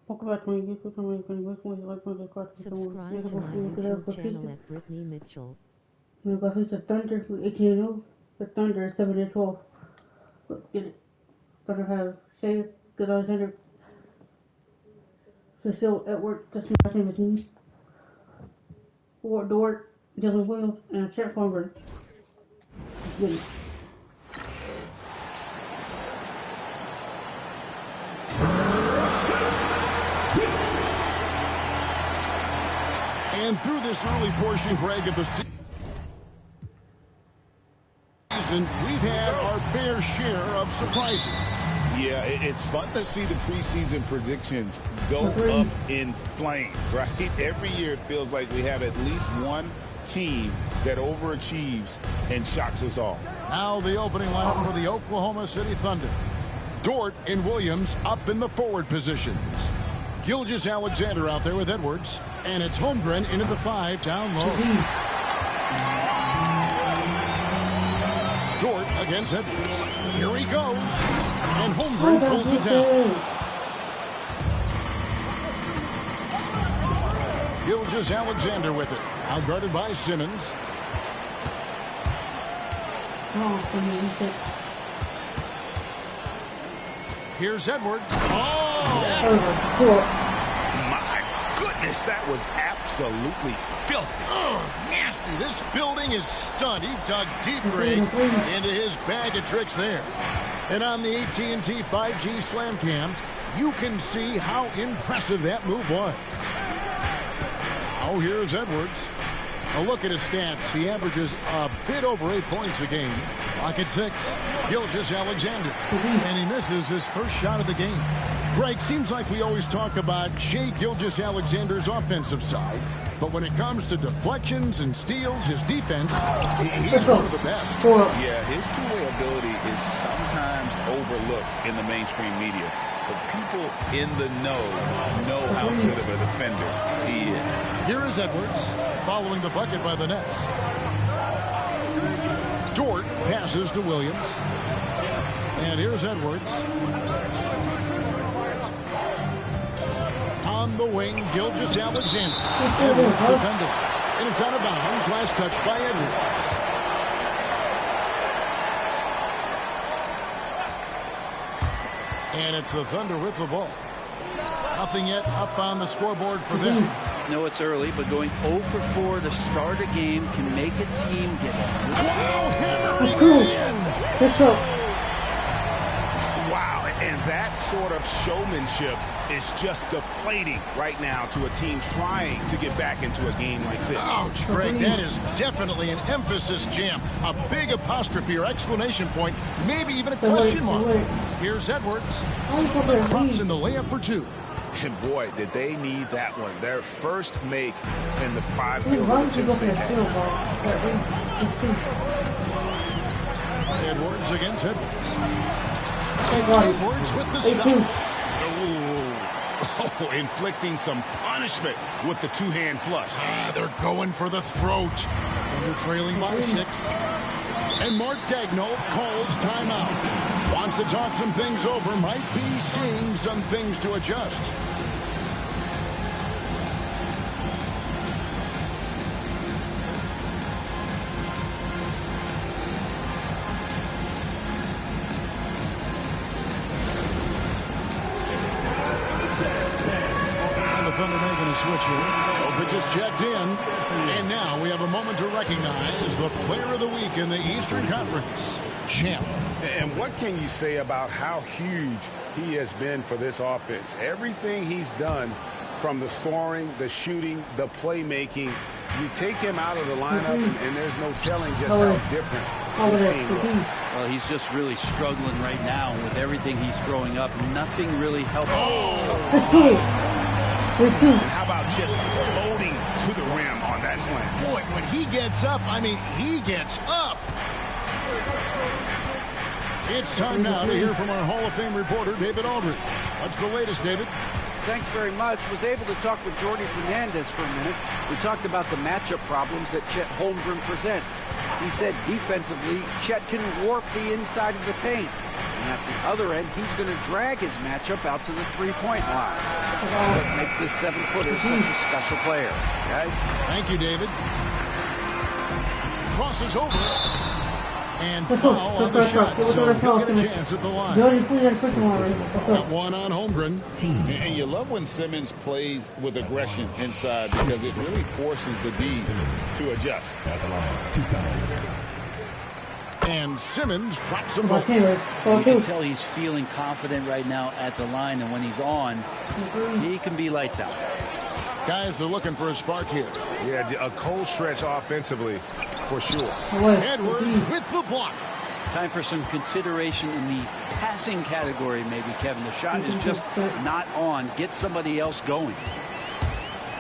Subscribe to my YouTube channel at Brittany Mitchell. The Thunder with 18-0. The Thunder 7-12. Let's get it. Thunder have Shea, Good Alexander, Cecile Edwards, Justin Washington, Ford Dort, Dylan Williams, and Chet Holmgren. Get it. And through this early portion, Greg, of the season, we've had our fair share of surprises. Yeah, it's fun to see the preseason predictions go up in flames, right? Every year it feels like we have at least one team that overachieves and shocks us all. Now the opening lineup for the Oklahoma City Thunder. Dort and Williams up in the forward positions. Gilgeous-Alexander out there with Edwards. And it's Holmgren into the 5 down low. Dort against Edwards. Here he goes. And Holmgren pulls it down. Gilgeous-Alexander with it. Outguarded by Simmons. Here's Edwards. Oh! That was absolutely filthy. Oh, nasty. This building is stunned. He dug deep, Greg, into his bag of tricks there. And on the AT&T 5G Slam Cam, you can see how impressive that move was. Oh, here's Edwards. A look at his stats. He averages a bit over 8 points a game. Lock at 6. Gilgeous-Alexander. And he misses his first shot of the game. Greg, seems like we always talk about Shai Gilgeous-Alexander's offensive side, but when it comes to deflections and steals, his defense, he's one of the best. Yeah, his two-way ability is sometimes overlooked in the mainstream media, but people in the know how good of a defender he is. Here is Edwards, following the bucket by the Nets. Dort passes to Williams. And here's Edwards. On the wing, Gilgeous-Alexander. Edwards defending. And it's out of bounds. Last touch by Edwards. And it's the Thunder with the ball. Nothing yet up on the scoreboard for them. No, it's early, but going 0 for 4 to start a game can make a team get it. Wow, hammering it in. Wow, and that sort of showmanship is just deflating right now to a team trying to get back into a game like this. Ouch, Greg, that is definitely an emphasis jam. A big apostrophe or exclamation point, maybe even a question mark. Here's Edwards. Crumps in the layup for 2. And boy, did they need that one. Their first make in the 5 field goal attempts they had. Edwards against Edwards. Edwards with the stop. Oh, inflicting some punishment with the two-hand flush. They're going for the throat. And they're trailing by 6. And Mark Daigneault calls timeout. Wants to talk some things over. Might be seeing some things to adjust. Switch here. No pitches checked in. And now we have a moment to recognize the player of the week in the Eastern Conference, Champ. And what can you say about how huge he has been for this offense? Everything he's done, from the scoring, the shooting, the playmaking, you take him out of the lineup, and there's no telling just how different his team looks. Well, he's just really struggling right now with everything he's throwing up. Nothing really helps. How about just floating to the rim on that slam? Boy, when he gets up, I mean, he gets up. It's time now to hear from our Hall of Fame reporter, David Aldridge. What's the latest, David? Thanks very much. Was able to talk with Jordy Fernandez for a minute. We talked about the matchup problems that Chet Holmgren presents. He said defensively, Chet can warp the inside of the paint. And at the other end, he's going to drag his matchup out to the three-point line. What makes this 7-footer such a special player, guys? Thank you, David. Crosses over. And foul on the shot, so he'll get a chance at the line. Got one on Holmgren. And you love when Simmons plays with aggression inside because it really forces the D to adjust. And Simmons drops them both. You can tell he's feeling confident right now at the line, and when he's on, he can be lights out. Guys are looking for a spark here. Yeah, a cold stretch offensively, for sure. Edwards with the block. Time for some consideration in the passing category, maybe, Kevin. The shot is just not on. Get somebody else going.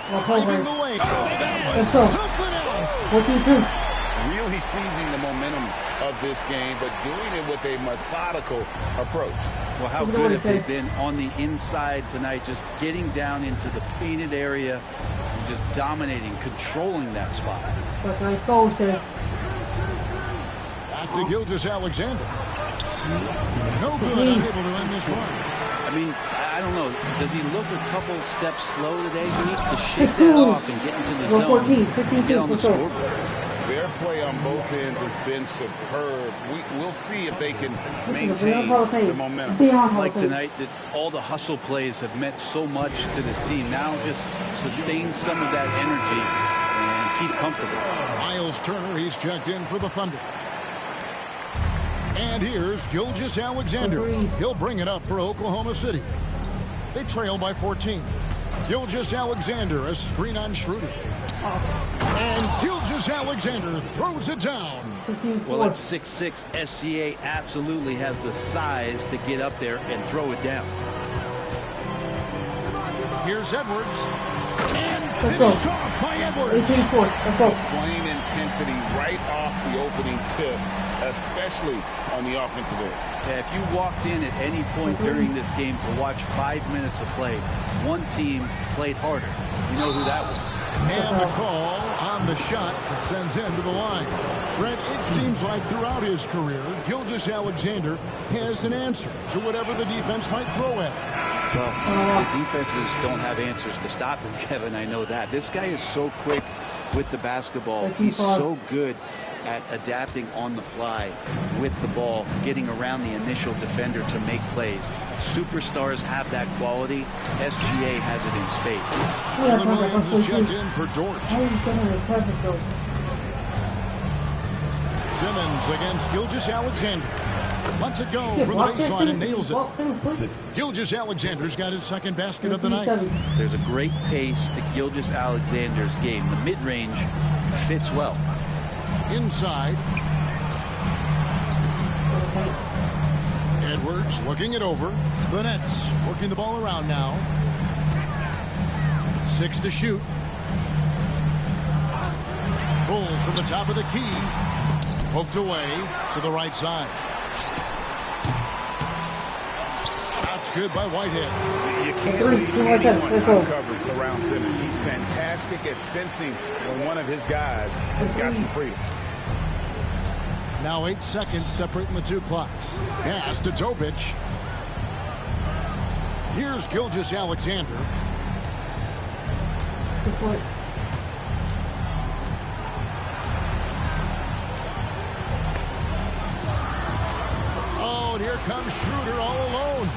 Driving the lane. Something else. Really seizing the momentum of this game, but doing it with a methodical approach. Well, how good have they been on the inside tonight, just getting down into the painted area and just dominating, controlling that spot. Back to Gilgeous-Alexander. No good, unable to end this run. I mean, I don't know. Does he look a couple steps slow today? He needs to shake that off and get into the zone and get on the scoreboard. Their play on both ends has been superb. We'll see if they can maintain the momentum. Like tonight, that all the hustle plays have meant so much to this team. Now just sustain some of that energy and keep comfortable. Miles Turner, he's checked in for the Thunder. And here's Gilgeous-Alexander. He'll bring it up for Oklahoma City. They trail by 14. Gilgeous-Alexander, a screen on Schroeder. And Gilgeous-Alexander throws it down. Well, at 6'6", SGA absolutely has the size to get up there and throw it down. Here's Edwards. And finished off by Edwards. Displaying intensity right off the opening tip, especially on the offensive end. Yeah, if you walked in at any point during this game to watch 5 minutes of play, one team played harder. You know who that was. And the call on the shot that sends him to the line. Brent, it seems like throughout his career, Gilgeous-Alexander has an answer to whatever the defense might throw at him. Well, the defenses don't have answers to stop him, Kevin. I know that. This guy is so quick with the basketball. He's so good at adapting on the fly with the ball, getting around the initial defender to make plays. Superstars have that quality. SGA has it in spades. Dylan Williams is checked in for Dort. Simmons against Gilgeous-Alexander. Lets it go from the baseline and nails it. Gilgeous-Alexander's got his second basket of the night. There's a great pace to Gilgeous-Alexander's game. The mid-range fits well. Inside. Edwards looking it over. The Nets working the ball around now. 6 to shoot. Bulls from the top of the key. Poked away to the right side. Shots good by Whitehead. You can't leave anyone uncovered around Simmons. He's fantastic at sensing when one of his guys has got some freedom. Now 8 seconds separating the two clocks. Pass to Topic. Here's Gilgeous-Alexander. Oh, and here comes Schroeder all alone.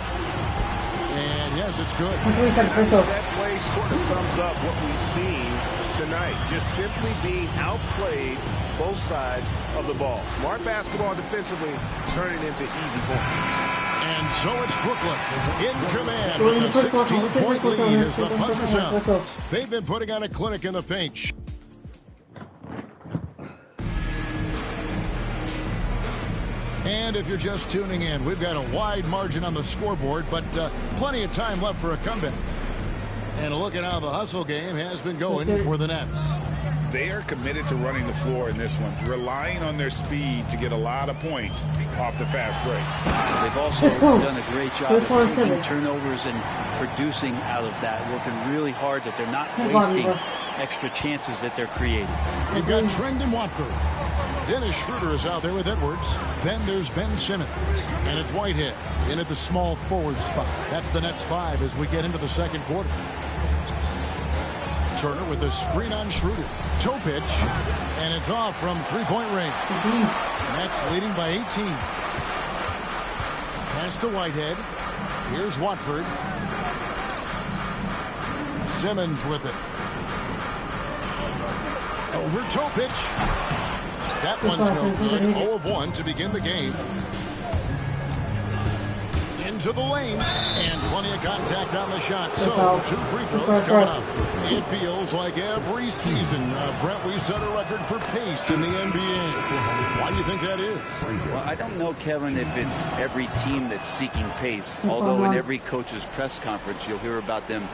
And yes, it's good. That play sort of sums up what we've seen tonight. Just simply being outplayed both sides of the ball. Smart basketball defensively, turning into easy points. And so it's Brooklyn in command with a 16-point lead as the buzzer sounds. They've been putting on a clinic in the paint. And if you're just tuning in, we've got a wide margin on the scoreboard, but plenty of time left for a comeback. And a look at how the hustle game has been going for the Nets. They are committed to running the floor in this one, relying on their speed to get a lot of points off the fast break. They've also done a great job of taking turnovers and producing out of that, working really hard that they're not wasting extra chances that they're creating. You've got Trendon Watford. Dennis Schroeder is out there with Edwards. Then there's Ben Simmons. And it's Whitehead in at the small forward spot. That's the Nets 5 as we get into the second quarter. Turner with a screen on Schroeder. Toe pitch. And it's off from three-point range. Nets leading by 18. Pass to Whitehead. Here's Watford. Simmons with it. Over toe pitch. That one's no good. 0 of 1 to begin the game. Into the lane. And plenty of contact on the shot. So, 2 free throws coming up. It feels like every season, Brent, we set a record for pace in the NBA. Why do you think that is? Well, I don't know, Kevin, if it's every team that's seeking pace. Although in every coach's press conference, you'll hear about them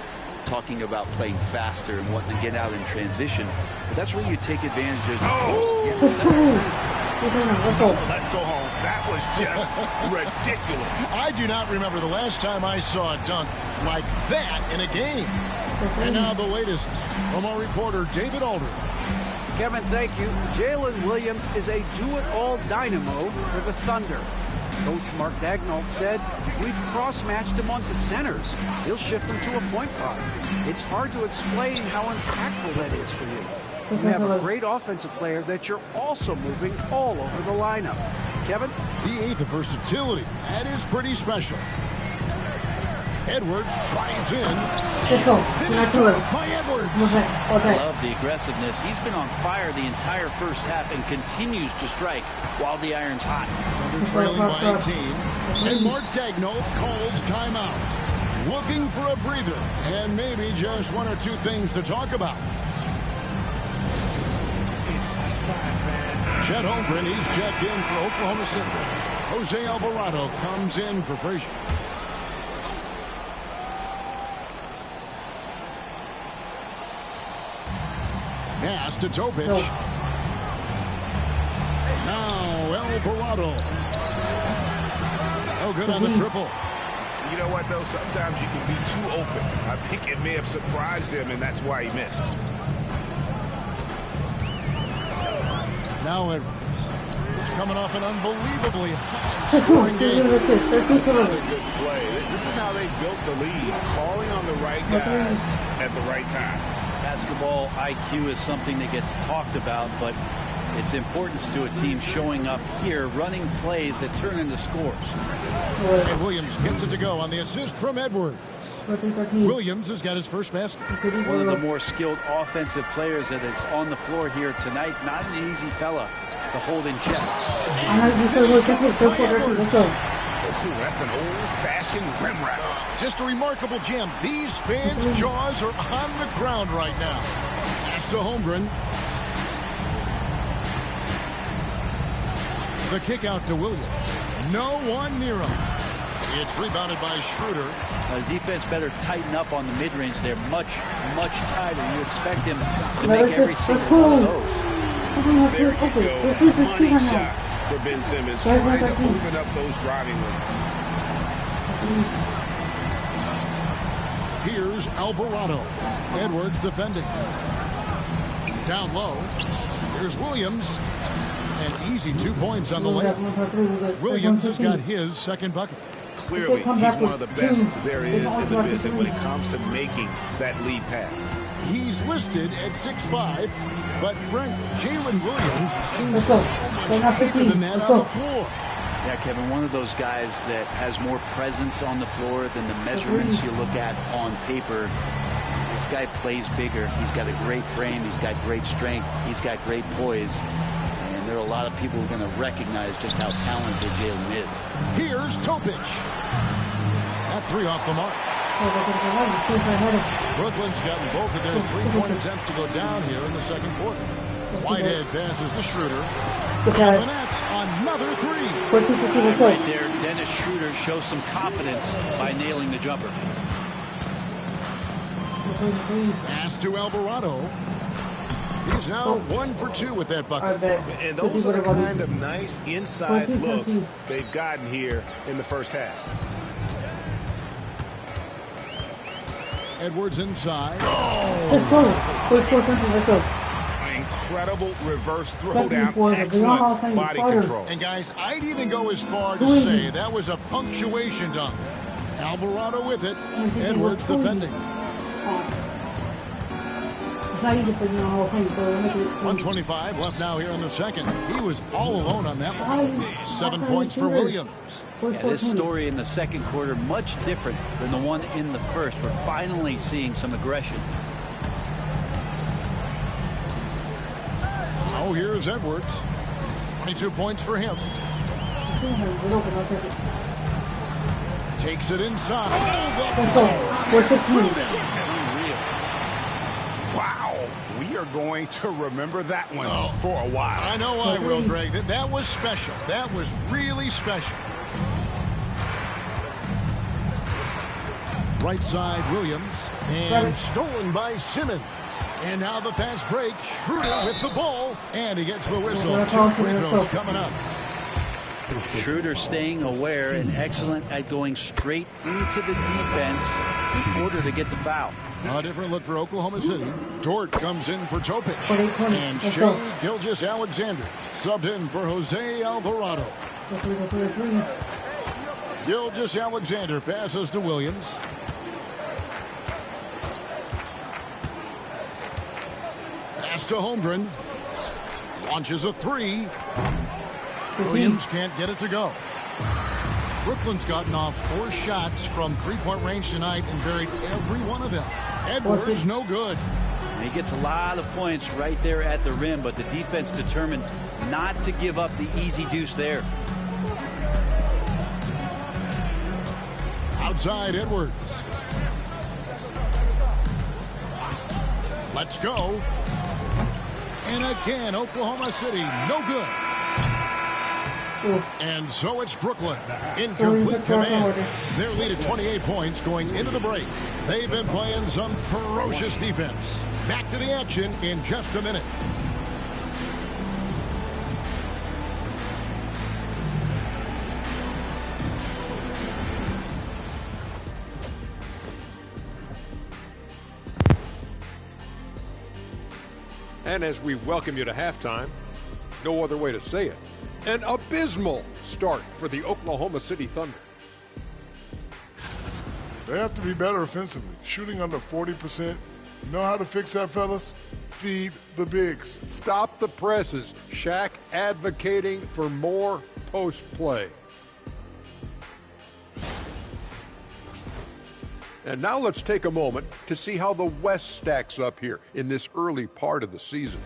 talking about playing faster and wanting to get out in transition. But that's where you take advantage of. Oh! Yes, Let's go home. That was just ridiculous. I do not remember the last time I saw a dunk like that in a game. And now the latest from our reporter, David Alder. Kevin, thank you. Jalen Williams is a do-it-all dynamo for the Thunder. Coach Mark Daigneault said, we've cross-matched him onto centers. He'll shift him to a point guard. It's hard to explain how impactful that is for you. You have a great offensive player that you're also moving all over the lineup. Kevin? The eighth of versatility. That is pretty special. Edwards drives in. Finished off by Edwards. I love the aggressiveness. He's been on fire the entire first half and continues to strike while the iron's hot. Under trailing by 18. And Mark Daigneault calls timeout. Looking for a breather. And maybe just 1 or 2 things to talk about. Chet Holmgren, he's checked in for Oklahoma City. Jose Alvarado comes in for Frazier. Pass to Topic. Now Alvarado. Oh, good on the triple. You know what, though? Sometimes you can be too open. I think it may have surprised him, and that's why he missed. Now Edwards. It's coming off an unbelievably high-scoring game. Another good play. This is how they built the lead, calling on the right guys at the right time. Basketball IQ is something that gets talked about, but its importance to a team showing up here, running plays that turn into scores. And Williams gets it to go on the assist from Edwards. Williams has got his first basket. One of the more skilled offensive players that is on the floor here tonight. Not an easy fella to hold in check. That's an old-fashioned rim wrap. Just a remarkable jam. These fans' jaws are on the ground right now. Pass to Holmgren. The kick out to Williams. No one near him. It's rebounded by Schroeder. The defense better tighten up on the mid-range. They're much, much tighter. You expect him to make every single one of those. There you go. Money shot for Ben Simmons. Trying to open up those driving lanes. Here's Alvarado. Edwards defending. Down low. Here's Williams. And easy 2 points on the layup. Williams has got his second bucket. Clearly, he's one of the best there is in the business when it comes to making that lead pass. He's listed at 6'5", but Brent, Jalen Williams seems so much bigger than that on the floor. Yeah, Kevin, one of those guys that has more presence on the floor than the measurements you look at on paper. This guy plays bigger. He's got a great frame. He's got great strength. He's got great poise. And there are a lot of people who are going to recognize just how talented Jalen is. Here's Topic. That 3 off the mark. Brooklyn's gotten both of their three-point attempts to go down here in the second quarter. Whitehead passes to Schroeder. And the Nets, another 3. Right there, Dennis Schroeder shows some confidence by nailing the jumper. Pass to Alvarado. He's now 1 for 2 with that bucket. And those are the kind of nice inside looks they've gotten here in the first half. Edwards inside. Let's go. Let's go. Incredible reverse throwdown. Excellent body control. And guys, I'd even go as far to say that was a punctuation dunk. Alvarado with it. Edwards defending. 125 left now here in the second. He was all alone on that one. 7 points for Williams. Yeah, this story in the second quarter much different than the one in the first. We're finally seeing some aggression. Oh, here's Edwards. 22 points for him. Takes it inside. Wow, we are going to remember that one for a while. I know I will, Greg. That was special. That was really special. Right side, Williams. And stolen by Simmons. And now the fast break. Schroeder with the ball. And he gets the whistle. 2 free throws coming up. Schroeder staying aware and excellent at going straight into the defense in order to get the foul. A different look for Oklahoma City. Dort comes in for Topic. And Shea Gilgeous-Alexander subbed in for Jose Alvarado. Gilgeous-Alexander passes to Williams. Pass to Holmgren. Launches a 3. Williams can't get it to go. Brooklyn's gotten off 4 shots from 3-point range tonight and buried every one of them. Edwards, no good. He gets a lot of points right there at the rim, but the defense determined not to give up the easy deuce there. Outside Edwards. Let's go. And again, Oklahoma City, no good. And so it's Brooklyn in complete command. Their lead at 28 points going into the break. They've been playing some ferocious defense. Back to the action in just a minute. And as we welcome you to halftime, no other way to say it, an abysmal start for the Oklahoma City Thunder. They have to be better offensively. Shooting under 40%. You know how to fix that, fellas? Feed the bigs. Stop the presses. Shaq advocating for more post play. And now let's take a moment to see how the West stacks up here in this early part of the season.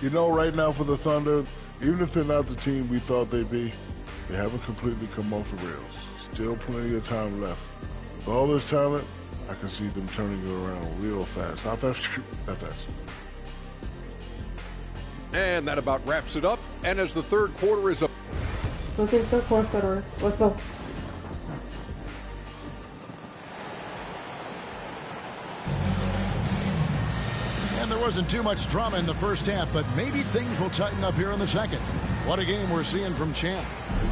You know, right now for the Thunder, even if they're not the team we thought they'd be, they haven't completely come off the rails. Still plenty of time left. With all this talent, I can see them turning it around real fast. How fast? That fast. And that about wraps it up. And as the third quarter is up. Okay, third quarter. Let's go. And there wasn't too much drama in the first half, but maybe things will tighten up here in the second. What a game we're seeing from Champ.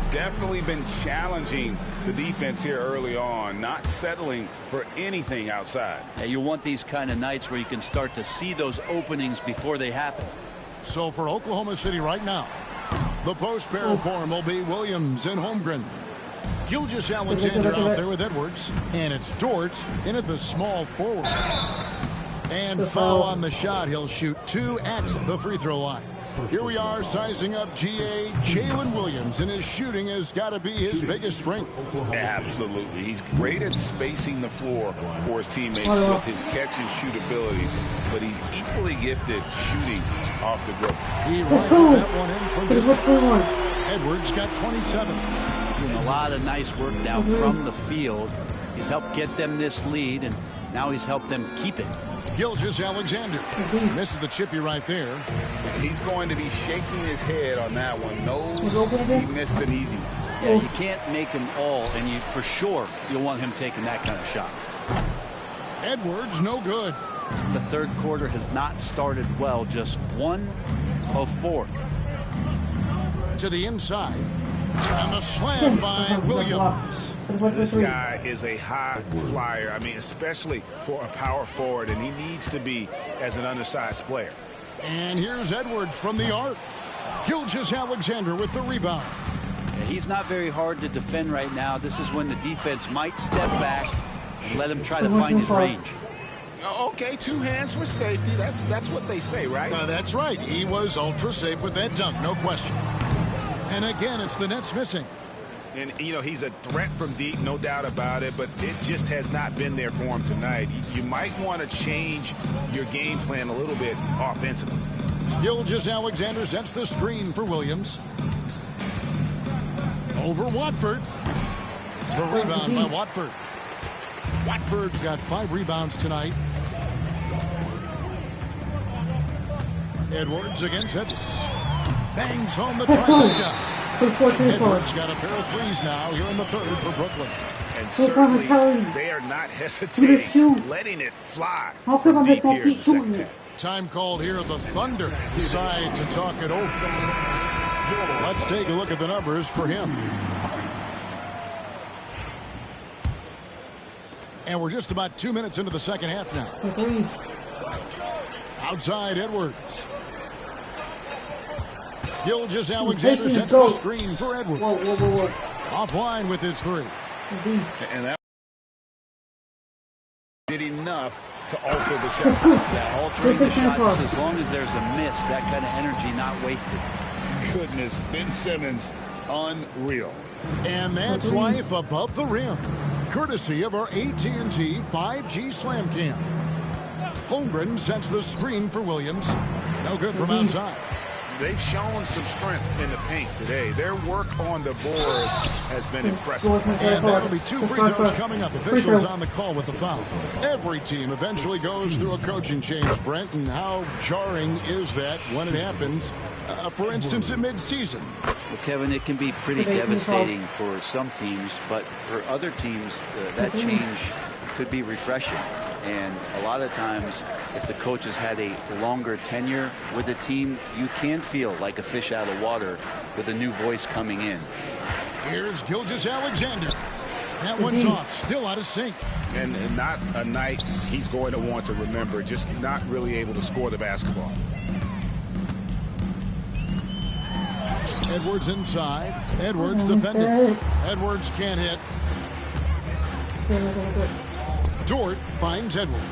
Definitely been challenging the defense here early on, not settling for anything outside. Yeah, you want these kind of nights where you can start to see those openings before they happen. So for Oklahoma City right now, the post pair form will be Williams and Holmgren. Gilgeous-Alexander out there with Edwards, and it's Dort in at the small forward. And foul on the shot. He'll shoot 2 at the free throw line. Here we are sizing up GA Jalen Williams, and his shooting has got to be his biggest strength. Absolutely. He's great at spacing the floor for his teammates with his catch and shoot abilities, but he's equally gifted shooting off the dribble. He rifled that one in from distance. Edwards got 27. Doing a lot of nice work now from the field. He's helped get them this lead, and now he's helped them keep it. Gilgeous-Alexander misses the chippy right there. He's going to be shaking his head on that one. Knows he missed an easy one. Yeah, you can't make them all, and for sure you'll want him taking that kind of shot. Edwards, no good. The third quarter has not started well, just 1 of 4. To the inside. And the slam by Williams. This guy is a high flyer. I mean, especially for a power forward, and he needs to be as an undersized player. And here's Edwards from the arc. Gilgeous-Alexander with the rebound. Yeah, he's not very hard to defend right now. This is when the defense might step back and let him try to find his range. Okay, 2 hands for safety. That's what they say, right? That's right. He was ultra safe with that dunk, no question. And again, it's the Nets missing. And, you know, he's a threat from deep, no doubt about it, but it just has not been there for him tonight. You might want to change your game plan a little bit offensively. Gilgeous-Alexander sets the screen for Williams. Over Watford. The rebound by Watford. Watford's got 5 rebounds tonight. Edwards against Edwards. Bangs home the trifecta. Edwards got a pair of threes now here in the third for Brooklyn. And certainly they are not hesitating, letting it fly from deep here in the second half. Time called here. The Thunder decide to talk it over. Let's take a look at the numbers for him. And we're just about 2 minutes into the second half now. Outside Edwards. Gilgeous-Alexander sets the screen for Edwards. Offline with his 3. And that did enough to alter the shot. Yeah, altering the shot just as long as there's a miss, that kind of energy not wasted. Goodness, Ben Simmons, unreal. And that's life above the rim, courtesy of our AT&T 5G Slam Cam. Holmgren sets the screen for Williams. No good from outside. They've shown some strength in the paint today. Their work on the boards has been impressive. And that'll be 2 free throws coming up. Officials on the call with the foul. Every team eventually goes through a coaching change, Brent, and how jarring is that when it happens, for instance, in midseason? Well, Kevin, it can be pretty devastating for some teams, but for other teams, that change could be refreshing. And a lot of times, if the coach has had a longer tenure with the team, you can feel like a fish out of water with a new voice coming in. Here's Gilgeous-Alexander. That one's off, still out of sync. And not a night he's going to want to remember, just not really able to score the basketball. Edwards inside. Edwards defending. Edwards can't hit. Dort finds Edwards.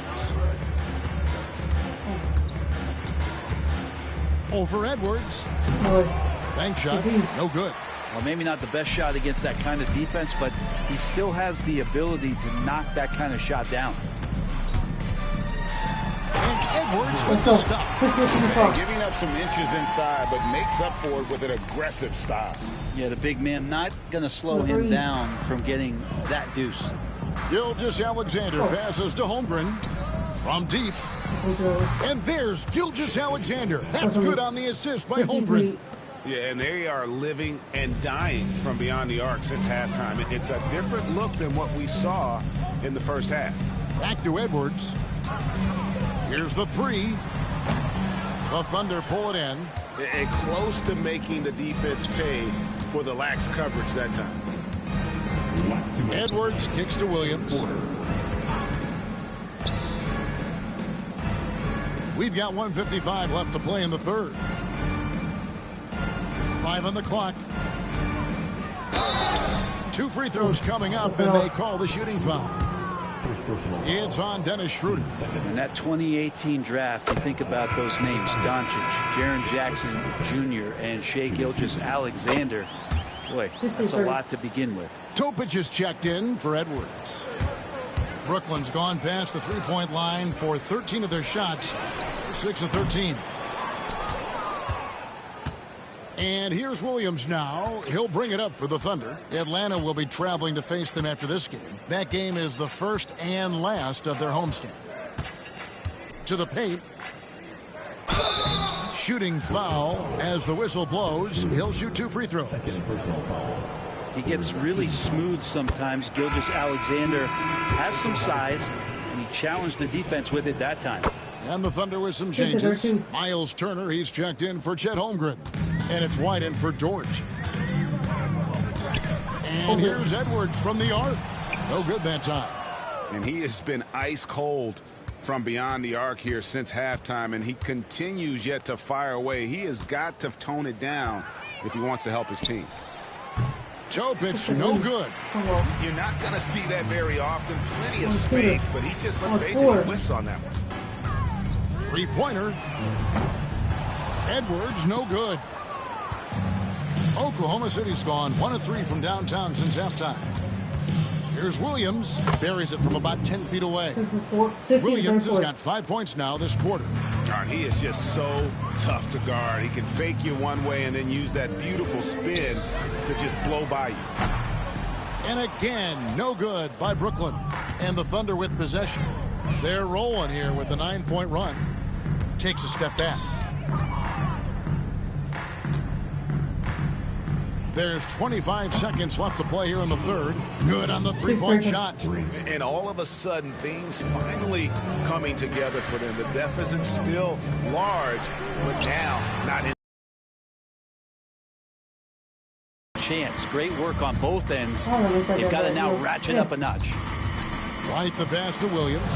Over Edwards. Bank shot, no good. Well, maybe not the best shot against that kind of defense, but he still has the ability to knock that kind of shot down. And Edwards with the stop. Giving up some inches inside, but makes up for it with an aggressive stop. Yeah, the big man not going to slow him down from getting that deuce. Gilgeous-Alexander passes to Holmgren from deep. And there's Gilgeous-Alexander. That's good on the assist by Holmgren. Yeah, and they are living and dying from beyond the arc since halftime. It's a different look than what we saw in the first half. Back to Edwards. Here's the 3. The Thunder pull it in. And close to making the defense pay for the lax coverage that time. Edwards kicks to Williams. We've got 1:55 left to play in the third. 5 on the clock. 2 free throws coming up, and they call the shooting foul. It's on Dennis Schroeder. In that 2018 draft, you think about those names: Doncic, Jaren Jackson Jr., and Shai Gilgeous-Alexander. Boy, that's a lot to begin with. Topic is checked in for Edwards. Brooklyn's gone past the three-point line for 13 of their shots, 6 of 13. And here's Williams now. He'll bring it up for the Thunder. Atlanta will be traveling to face them after this game. That game is the first and last of their homestand. To the paint. Shooting foul as the whistle blows. He'll shoot 2 free throws. He gets really smooth sometimes. Gilgeous-Alexander has some size, and he challenged the defense with it that time. And the Thunder with some changes. Miles Turner, he's checked in for Chet Holmgren. And it's White in for George. And here's Edwards from the arc. No good that time. And he has been ice cold from beyond the arc here since halftime, and he continues yet to fire away. He has got to tone it down if he wants to help his team. Topic, no good. You're not going to see that very often. Plenty of space, but he just, let's face it, he whiffs on that one. Three-pointer. Edwards, no good. Oklahoma City's gone 1 of 3 from downtown since halftime. Here's Williams. Buries it from about 10 feet away. Williams has got 5 points now this quarter. He is just so tough to guard. He can fake you one way and then use that beautiful spin to just blow by you. And again, no good by Brooklyn. And the Thunder with possession. They're rolling here with a 9-point run. Takes a step back. There's 25 seconds left to play here in the third. Good on the three-point shot. And all of a sudden, things finally coming together for them. The deficit's still large, but now not in. Chance. Great work on both ends. They've got to now ratchet up a notch. White the pass to Williams.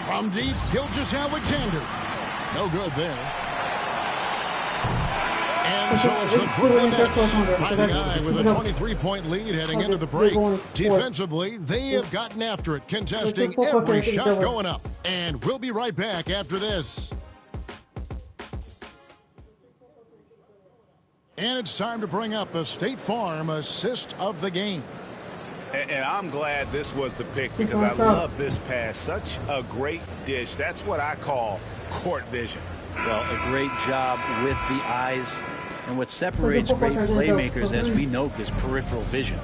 From deep, Gilgeous-Alexander. No good there. And so it's the Brooklyn Nets fighting high with a 23-point lead heading into the break. Defensively, they have gotten after it, contesting every shot going up. And we'll be right back after this. And it's time to bring up the State Farm assist of the game. And I'm glad this was the pick because I love this pass. Such a great dish. That's what I call court vision. Well, a great job with the eyes. And what separates great playmakers, as we know, is peripheral vision.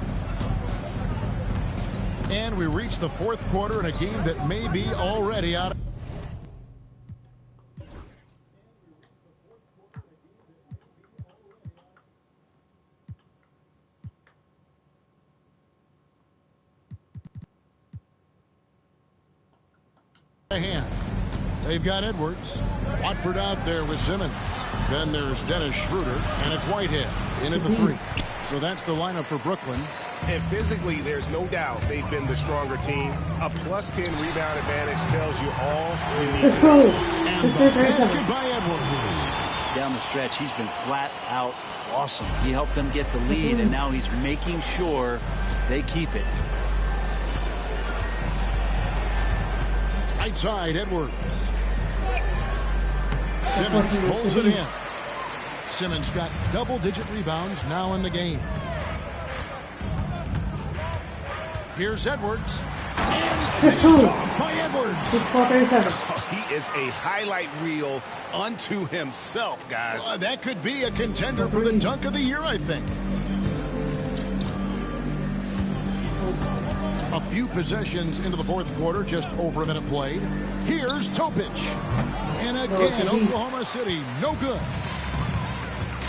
And we reach the fourth quarter in a game that may be already out of hand. They've got Edwards. Watford out there with Simmons. Then there's Dennis Schroeder, and it's Whitehead in at the 3. So that's the lineup for Brooklyn. And physically, there's no doubt they've been the stronger team. A +10 rebound advantage tells you all you need to know. And the basket by Edwards. Down the stretch, he's been flat out awesome. He helped them get the lead, and now he's making sure they keep it. Right side, Edwards. Simmons pulls it in. Simmons got double-digit rebounds now in the game. Here's Edwards. And finished off by Edwards. He is a highlight reel unto himself, guys. That could be a contender for the dunk of the year, I think. A few possessions into the fourth quarter, just over a minute played. Here's Topic. And again, Oklahoma City, no good.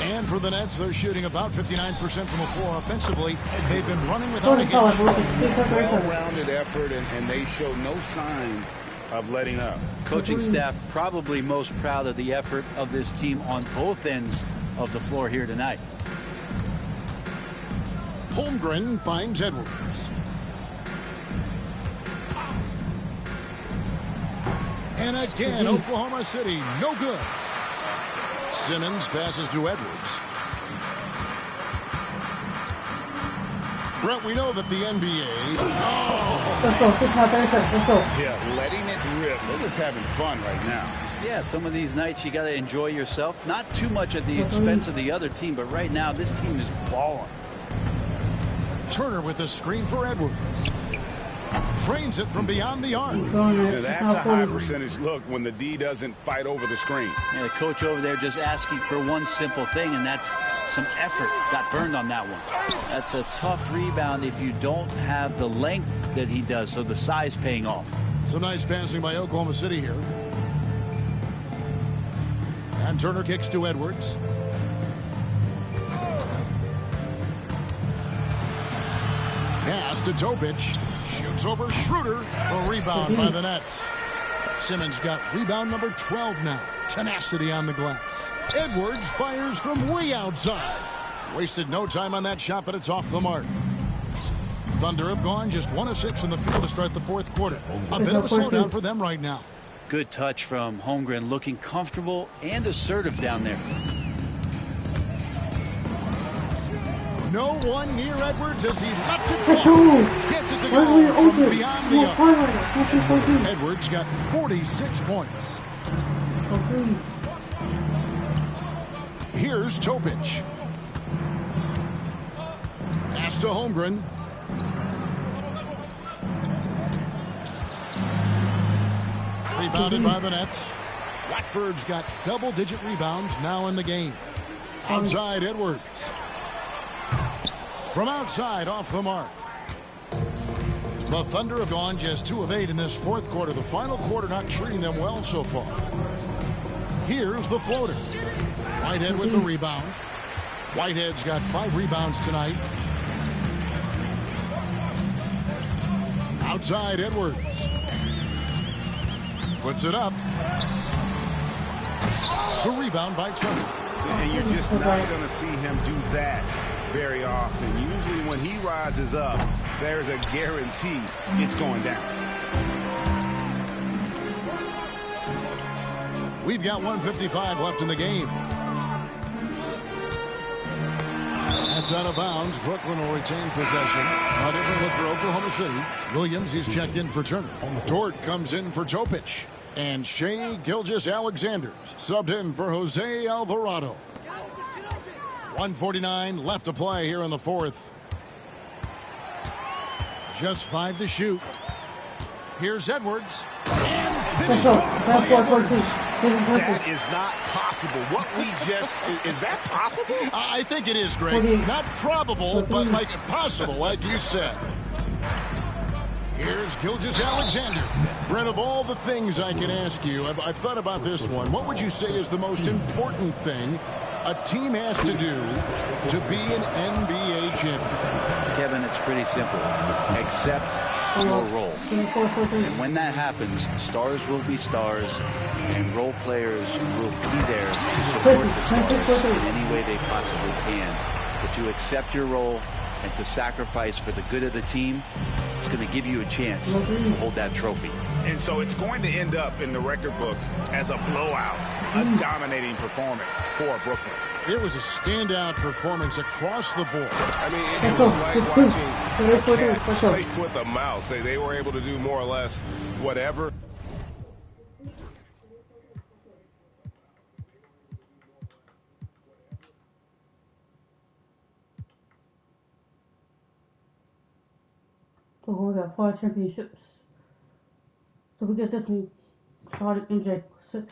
And for the Nets, they're shooting about 59% from the floor offensively. They've been running without a hitch. Well-rounded effort, and they show no signs of letting up. Coaching staff probably most proud of the effort of this team on both ends of the floor here tonight. Holmgren finds Edwards. And again, Oklahoma City, no good. Simmons passes to Edwards. Brett, we know that the NBA... Yeah, letting it rip. They're just having fun right now. Yeah, some of these nights you got to enjoy yourself. Not too much at the expense of the other team, but right now this team is balling. Turner with a screen for Edwards. Trains it from beyond the arc. Yeah, that's a high percentage look when the D doesn't fight over the screen. Yeah, the coach over there just asking for one simple thing, and that's some effort. Got burned on that one. That's a tough rebound if you don't have the length that he does, so the size paying off. Some nice passing by Oklahoma City here. And Turner kicks to Edwards. Pass to Topic. Shoots over Schroeder. A rebound by the Nets. Simmons got rebound number 12 now. Tenacity on the glass. Edwards fires from way outside. Wasted no time on that shot, but it's off the mark. Thunder have gone just 1 of 6 in the field to start the fourth quarter. A bit of a slowdown for them right now. Good touch from Holmgren, looking comfortable and assertive down there. No one near Edwards as he lets it go. Gets it to go from beyond the arc. Edwards got 46 points. Here's Topic. Pass to Holmgren. Rebounded by the Nets. Blackbird's got double-digit rebounds now in the game. Outside Edwards. From outside, off the mark. The Thunder have gone just 2 of 8 in this fourth quarter. The final quarter not treating them well so far. Here's the floater. Whitehead with the rebound. Whitehead's got 5 rebounds tonight. Outside Edwards. Puts it up. The rebound by Turner. And you're just not going to see him do that very often. Usually when he rises up, there's a guarantee it's going down. We've got 1:55 left in the game. That's out of bounds. Brooklyn will retain possession. A different look for Oklahoma City. Williams, he's checked in for Turner. Dort comes in for Topic. And Shai Gilgeous-Alexander subbed in for Jose Alvarado. 1:49 left to play here in the fourth. Just 5 to shoot. Here's Edwards. And finished off by Edwards. That is not possible. What we just... Is that possible? I think it is, Greg. Not probable, but like possible, like you said. Here's Gilgeous-Alexander. Brent, of all the things I can ask you, I've thought about this one. What would you say is the most important thing a team has to do to be an NBA champion? Kevin, it's pretty simple. Accept your role. And when that happens, stars will be stars, and role players will be there to support the stars in any way they possibly can. But to accept your role and to sacrifice for the good of the team, it's going to give you a chance to hold that trophy. And so it's going to end up in the record books as a blowout, a dominating performance for Brooklyn. It was a standout performance across the board. I mean, it was like watching a cat play with a mouse. They were able to do more or less whatever. So we got 5 championships. So we get this one started in 6.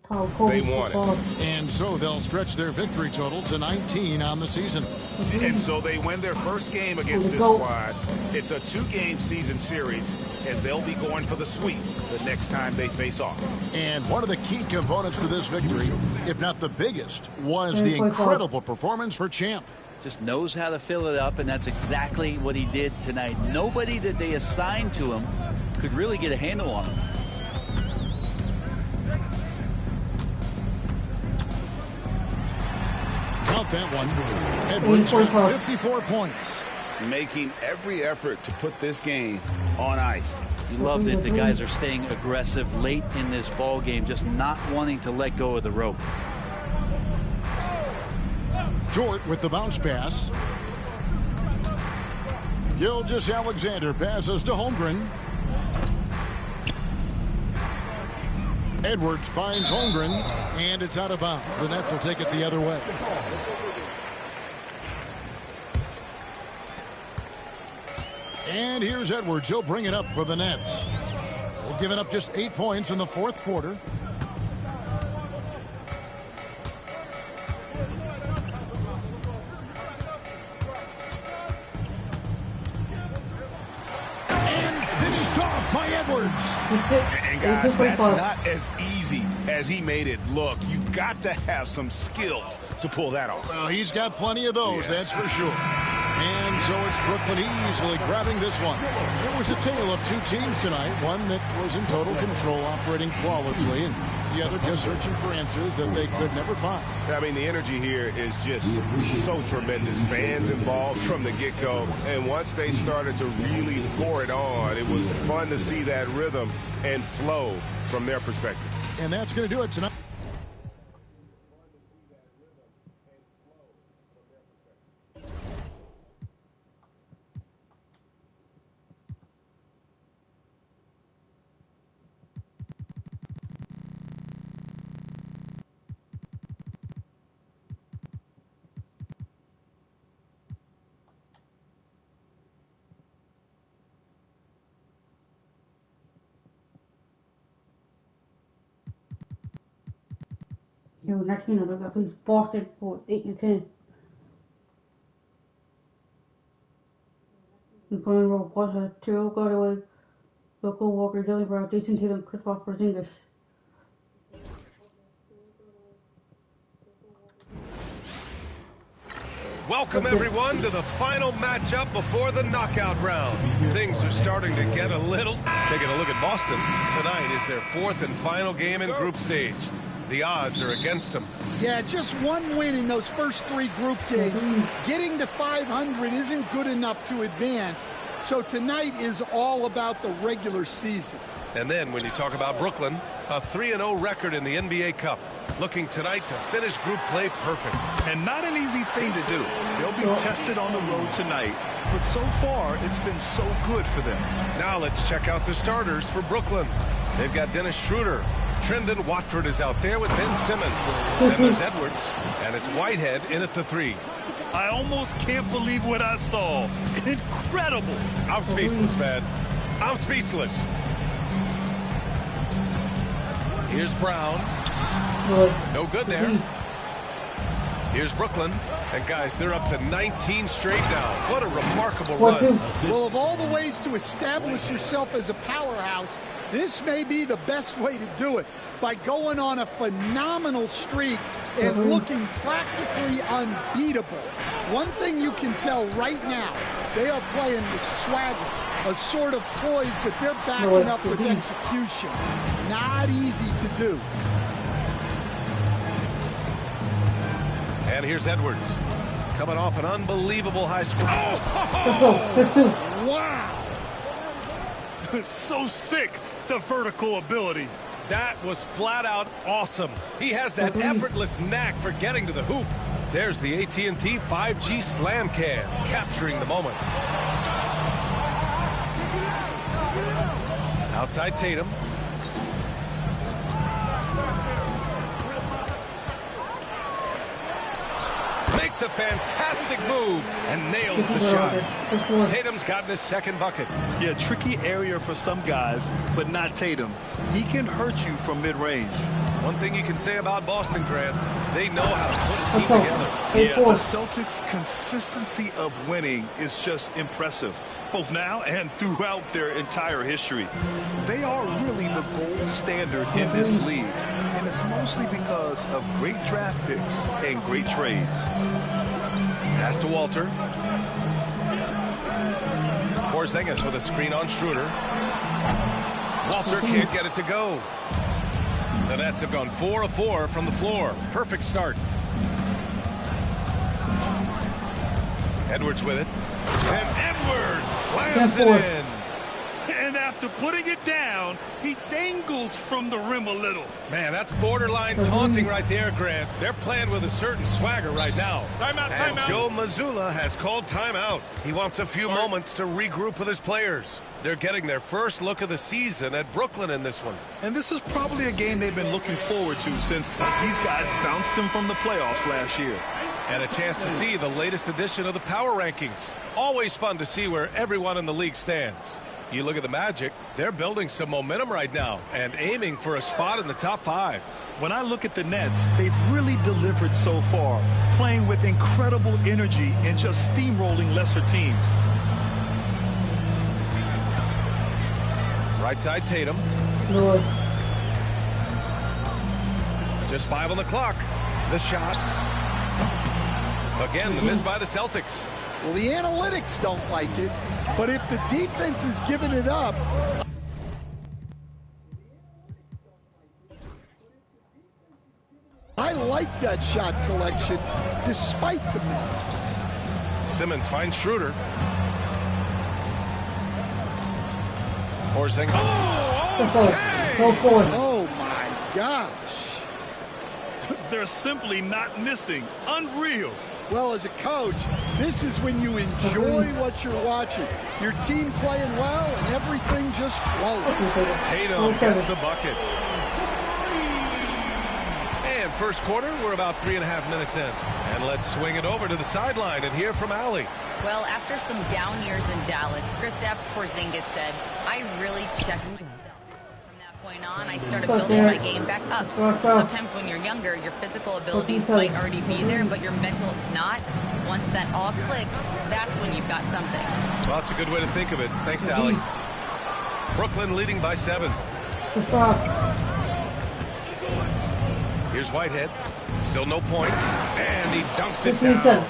They won it. And so they'll stretch their victory total to 19 on the season. And so they win their first game against this squad. It's a 2-game season series, and they'll be going for the sweep the next time they face off. And one of the key components to this victory, if not the biggest, was the incredible performance for Champ. Just knows how to fill it up, and that's exactly what he did tonight. Nobody that they assigned to him could really get a handle on him. Count that one. Edwards got 54 points. Making every effort to put this game on ice. You love that the guys are staying aggressive late in this ball game, just not wanting to let go of the rope. Dort with the bounce pass. Gilgeous-Alexander passes to Holmgren. Edwards finds Holmgren, and it's out of bounds. The Nets will take it the other way. And here's Edwards. He'll bring it up for the Nets. They've given up just 8 points in the fourth quarter. By Edwards. And guys, that's not as easy as he made it look. You've got to have some skills to pull that off. Well, he's got plenty of those, that's for sure. And so it's Brooklyn easily grabbing this one. It was a tale of two teams tonight. One that was in total control, operating flawlessly, and the other just searching for answers that they could never find. I mean, the energy here is just so tremendous. Fans involved from the get-go. And once they started to really pour it on, it was fun to see that rhythm and flow from their perspective. And that's going to do it tonight. Here, next game, I got please Boston for 8 and 10. In front row, Boston, Terrell Gardaway, Local Walker, Jalen Brown, Jason Tatum, Christopher Porzingis. Welcome, everyone, to the final matchup before the knockout round. Things are starting to get a little... Taking a look at Boston. Tonight is their fourth and final game in group stage. The odds are against them. Yeah, just one win in those first three group games. Getting to 500 isn't good enough to advance. So tonight is all about the regular season. And then when you talk about Brooklyn, a 3-0 record in the NBA Cup. Looking tonight to finish group play perfect. And not an easy thing to do. They'll be tested on the road tonight. But so far, it's been so good for them. Now let's check out the starters for Brooklyn. They've got Dennis Schroeder. Trendon Watford is out there with Ben Simmons. Then there's Edwards. And it's Whitehead in at the 3. I almost can't believe what I saw. Incredible. I'm speechless, man. I'm speechless. Here's Brown. No good there. Here's Brooklyn. And guys, they're up to 19 straight now. What a remarkable run. Well, of all the ways to establish yourself as a powerhouse, this may be the best way to do it, by going on a phenomenal streak and looking practically unbeatable. One thing you can tell right now, they are playing with swagger, a sort of poise that they're backing up with execution. Not easy to do. And here's Edwards, coming off an unbelievable high score. Oh! Wow! So sick, the vertical ability. That was flat out awesome. He has that effortless knack for getting to the hoop. There's the AT&T 5G Slam Cam, capturing the moment. Outside Tatum. Makes a fantastic move and nails the shot. Tatum's gotten his second bucket. Yeah, tricky area for some guys, but not Tatum. He can hurt you from mid-range. One thing you can say about Boston, Grant, they know how to put a team together. Yeah, the Celtics' consistency of winning is just impressive, both now and throughout their entire history. They are really the gold standard in this league, and it's mostly because of great draft picks and great trades. Pass to Walter. Porzingis with a screen on Schroeder. Walter can't get it to go. The Nets have gone 4 of 4 from the floor. Perfect start. Edwards with it. And Edwards slams it in. And after putting it down, he dangles from the rim a little. Man, that's borderline taunting right there, Grant. They're playing with a certain swagger right now. Timeout, and timeout. Joe Mazzulla has called timeout. He wants a few moments to regroup with his players. They're getting their first look of the season at Brooklyn in this one. And this is probably a game they've been looking forward to since these guys bounced them from the playoffs last year. And a chance to see the latest edition of the power rankings. Always fun to see where everyone in the league stands. You look at the Magic, they're building some momentum right now and aiming for a spot in the top 5. When I look at the Nets, they've really delivered so far, playing with incredible energy and just steamrolling lesser teams. Right side Tatum. Lord. Just 5 on the clock. The shot. Again, the miss by the Celtics. Well, the analytics don't like it, but if the defense is giving it up, I like that shot selection despite the miss. Simmons finds Schroeder. Porzingis. Oh my gosh. They're simply not missing. Unreal. Well, as a coach, this is when you enjoy what you're watching. Your team playing well and everything just flows. Tatum gets the bucket. And first quarter, we're about 3.5 minutes in. And let's swing it over to the sideline and hear from Allie. Well, after some down years in Dallas, Kristaps Porzingis said, I really checked myself. From that point on, I started building my game back up. Sometimes when you're younger, your physical abilities might already be there, but your mental is not. Once that all clicks, that's when you've got something. Well, that's a good way to think of it. Thanks, Allie. Brooklyn leading by 7. Here's Whitehead. Still no points. And he dunks it down.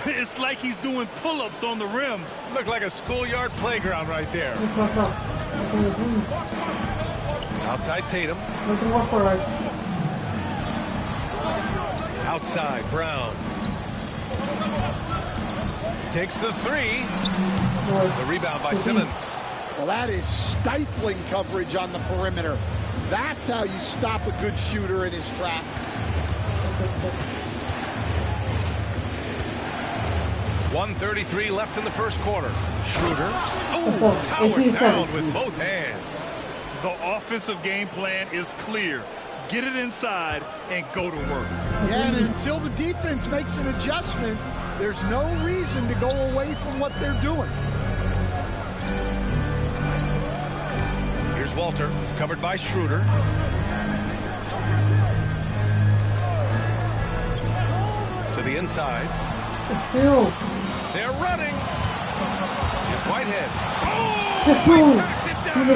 It's like he's doing pull-ups on the rim. Looked like a schoolyard playground right there. Outside Tatum. Outside Brown. Takes the 3. The rebound by Simmons. Well, that is stifling coverage on the perimeter. That's how you stop a good shooter in his tracks. 1:33 left in the first quarter. Schroeder. Oh, powered down with both hands. The offensive game plan is clear. Get it inside and go to work. Yeah, and until the defense makes an adjustment, there's no reason to go away from what they're doing. Here's Walter, covered by Schroeder. To the inside. They're running. Here's Whitehead. Oh, he backs it down.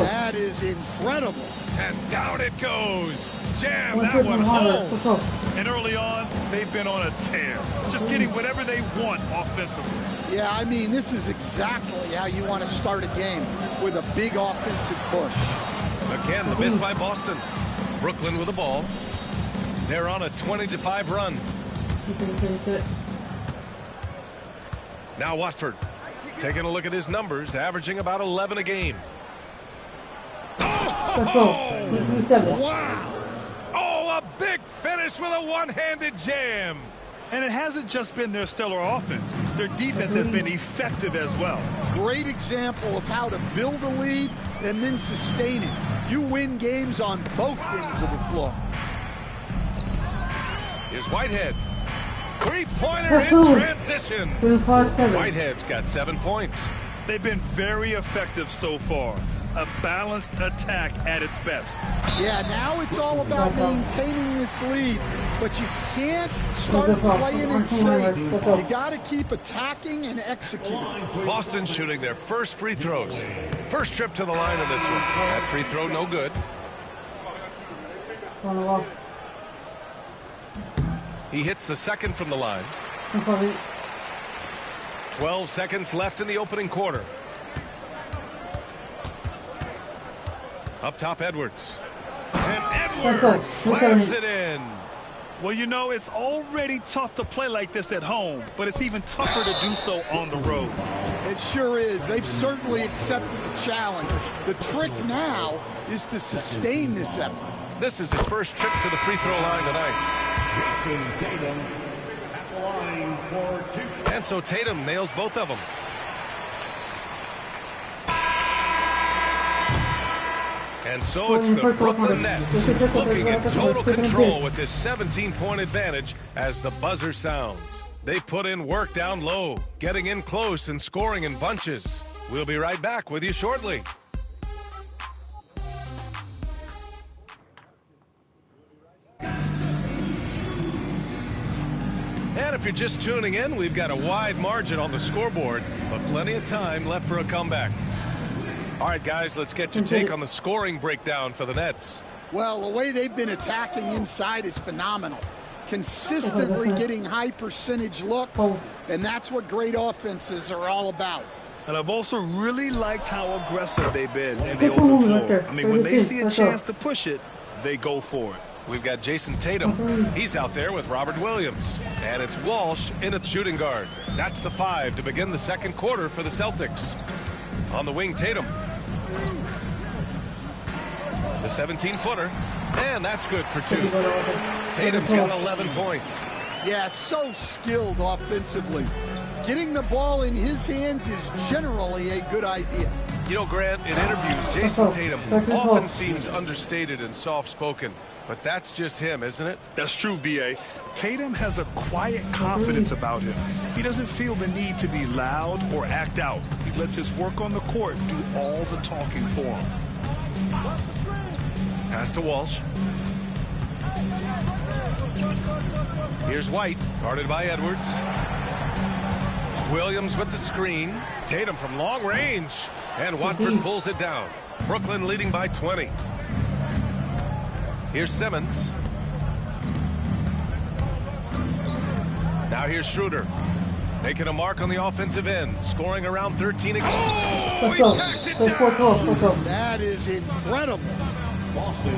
That is incredible. And down it goes. Jam that one home. And early on, they've been on a tear. Just getting whatever they want offensively. Yeah, I mean, this is exactly how you want to start a game, with a big offensive push. Again, the miss by Boston. Brooklyn with the ball. They're on a 20-5 run. Now Watford, taking a look at his numbers, averaging about 11 a game. Oh! Wow! Oh, a big finish with a one-handed jam. And it hasn't just been their stellar offense. Their defense has been effective as well. Great example of how to build a lead and then sustain it. You win games on both ends of the floor. Here's Whitehead. Three-pointer in transition. Whitehead's got 7 points. They've been very effective so far. A balanced attack at its best. Yeah, now it's all about maintaining this lead, but you can't start playing it safe. You got to keep attacking and executing. Boston shooting their first free throws. First trip to the line on this one. That free throw no good. He hits the second from the line. 12 seconds left in the opening quarter. Up top, Edwards. And Edwards slams it in. Well, you know, it's already tough to play like this at home, but it's even tougher to do so on the road. It sure is. They've certainly accepted the challenge. The trick now is to sustain this effort. This is his first trip to the free throw line tonight. And so Tatum nails both of them. And so it's the Brooklyn Nets looking in total control with this 17-point advantage as the buzzer sounds. They put in work down low, getting in close and scoring in bunches. We'll be right back with you shortly. And if you're just tuning in, we've got a wide margin on the scoreboard, but plenty of time left for a comeback. All right, guys, let's get your take on the scoring breakdown for the Nets. Well, the way they've been attacking inside is phenomenal. consistently getting high percentage looks, and that's what great offenses are all about. And I've also really liked how aggressive they've been in the open floor. I mean, when they see a chance to push it, they go for it. We've got Jason Tatum. He's out there with Robert Williams. And it's Walsh in at shooting guard. That's the 5 to begin the second quarter for the Celtics. On the wing, Tatum. The 17-footer. And that's good for 2. Tatum's got 11 points. Yeah, so skilled offensively. Getting the ball in his hands is generally a good idea. You know, Grant, in interviews, Jason Tatum often seems understated and soft-spoken. But that's just him, isn't it? That's true, B.A. Tatum has a quiet confidence about him. He doesn't feel the need to be loud or act out. He lets his work on the court do all the talking for him. Pass to Walsh. Here's White, guarded by Edwards. Williams with the screen. Tatum from long range. And Watford pulls it down. Brooklyn leading by 20. Here's Simmons. Now here's Schroeder. Making a mark on the offensive end. Scoring around 13 again. Oh, he packs it down. That is incredible.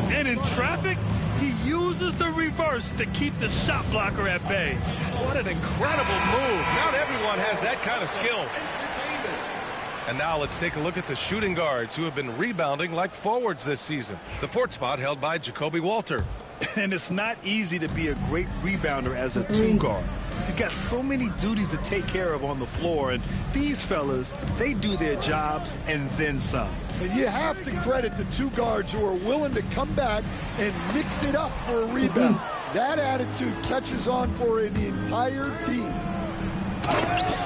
And in traffic, he uses the reverse to keep the shot blocker at bay. What an incredible move. Not everyone has that kind of skill. And now let's take a look at the shooting guards who have been rebounding like forwards this season. The 4th spot held by Jacoby Walter. And it's not easy to be a great rebounder as a 2 guard. You've got so many duties to take care of on the floor, and these fellas, they do their jobs and then some. And you have to credit the 2 guards who are willing to come back and mix it up for a rebound. That attitude catches on for an entire team.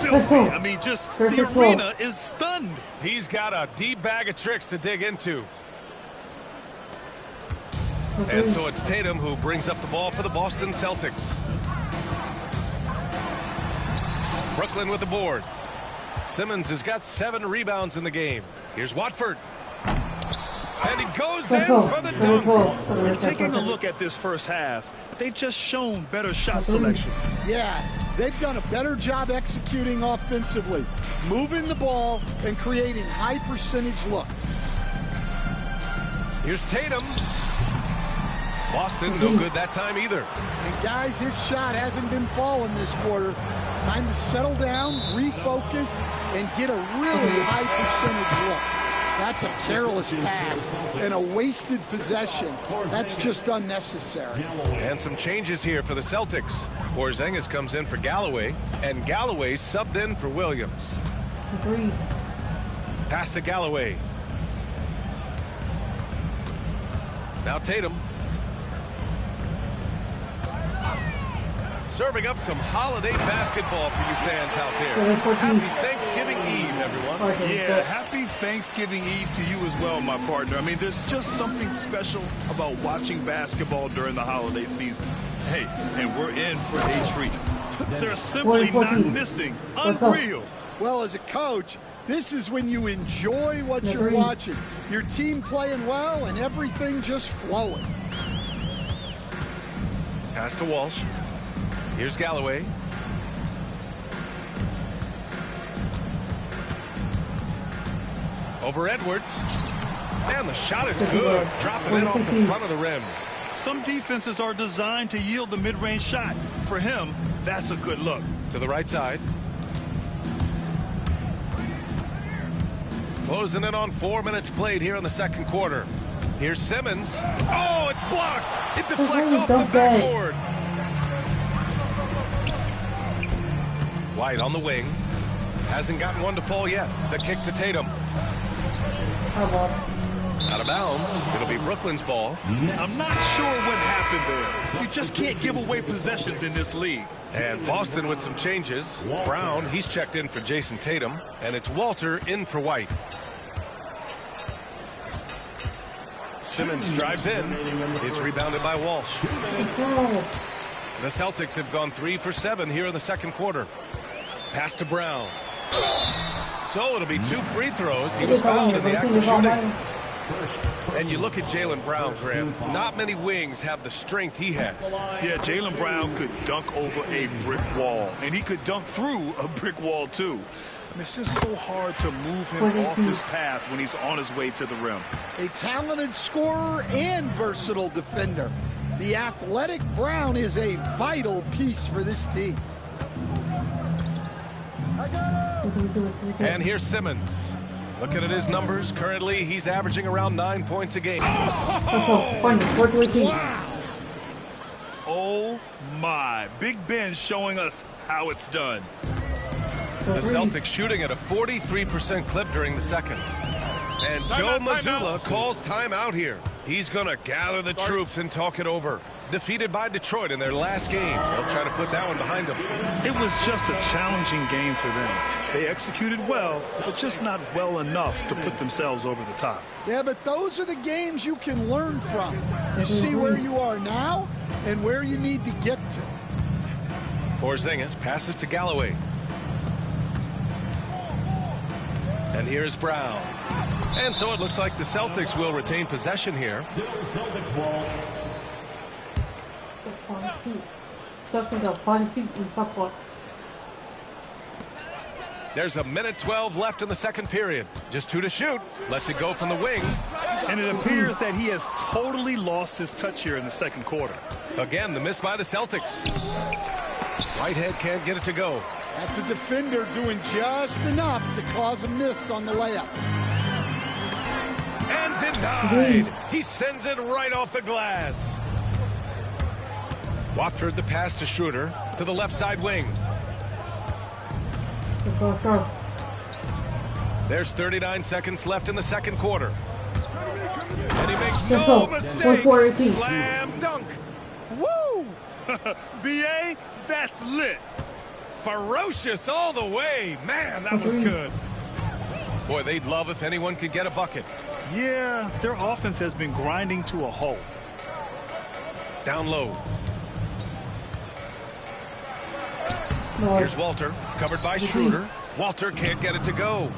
Filthy. I mean, just the arena is stunned. He's got a deep bag of tricks to dig into. And so it's Tatum who brings up the ball for the Boston Celtics. Brooklyn with the board. Simmons has got 7 rebounds in the game. Here's Watford. And he goes in for the dunk. We're taking a look at this first half. They've just shown better shot selection. Yeah, they've done a better job executing offensively, moving the ball and creating high percentage looks. Here's Tatum. Boston, no good that time either. And guys, his shot hasn't been falling this quarter. Time to settle down, refocus, and get a really high percentage look. That's a careless pass and a wasted possession. That's just unnecessary. And some changes here for the Celtics. Porzingis comes in for Galloway, and Galloway subbed in for Williams. Pass to Galloway. Now Tatum. Serving up some holiday basketball for you fans out there. Happy Thanksgiving Eve, everyone. Yeah, happy Thanksgiving Eve to you as well, my partner. I mean, there's just something special about watching basketball during the holiday season. Hey, and we're in for a treat. They're simply not missing. Unreal. Well, as a coach, this is when you enjoy what you're watching. Your team playing well and everything just flowing. Pass to Walsh. Here's Galloway. Over Edwards. And the shot is good. Dropping it off the front of the rim. Some defenses are designed to yield the mid-range shot. For him, that's a good look. To the right side. Closing in on 4 minutes played here in the second quarter. Here's Simmons. Oh, it's blocked. It deflects off the backboard. White on the wing. Hasn't gotten one to fall yet. The kick to Tatum. Out of bounds. It'll be Brooklyn's ball. I'm not sure what happened there. You just can't give away possessions in this league. And Boston with some changes. Brown, he's checked in for Jason Tatum. And it's Walter in for White. Simmons drives in. It's rebounded by Walsh. The Celtics have gone 3 for 7 here in the second quarter. Pass to Brown. So it'll be 2 free throws. He was fouled in the act of shooting. And you look at Jaylen Brown, Graham. Not many wings have the strength he has. Yeah, Jaylen Brown could dunk over a brick wall, and he could dunk through a brick wall, too. I mean, it's just so hard to move him off his path when he's on his way to the rim. A talented scorer and versatile defender. The athletic Brown is a vital piece for this team. And here's Simmons. Looking at his numbers, currently he's averaging around 9 points a game. Wow. Oh, my. Big Ben showing us how it's done. The Celtics shooting at a 43% clip during the second. And Joe Mazzulla calls timeout here. He's going to gather the troops and talk it over. Defeated by Detroit in their last game. They'll try to put that one behind them. It was just a challenging game for them. They executed well, but just not well enough to put themselves over the top. Yeah, but those are the games you can learn from. You see where you are now and where you need to get to. Porzingis passes to Galloway. And here's Brown. And so it looks like the Celtics will retain possession here. There's a minute 12 left in the second period. Just 2 to shoot. Lets it go from the wing. And it appears that he has totally lost his touch here in the second quarter. Again, the miss by the Celtics. Whitehead can't get it to go. That's a defender doing just enough to cause a miss on the layup. And denied. He sends it right off the glass. Watford the pass to Schroeder to the left side wing. There's 39 seconds left in the second quarter. And he makes no mistake. Slam dunk. Woo! B.A., that's lit. Ferocious all the way. Man, that was good. Boy, they'd love if anyone could get a bucket. Yeah, their offense has been grinding to a halt. Down low. Here's Walter, covered by Schroeder. Walter can't get it to go.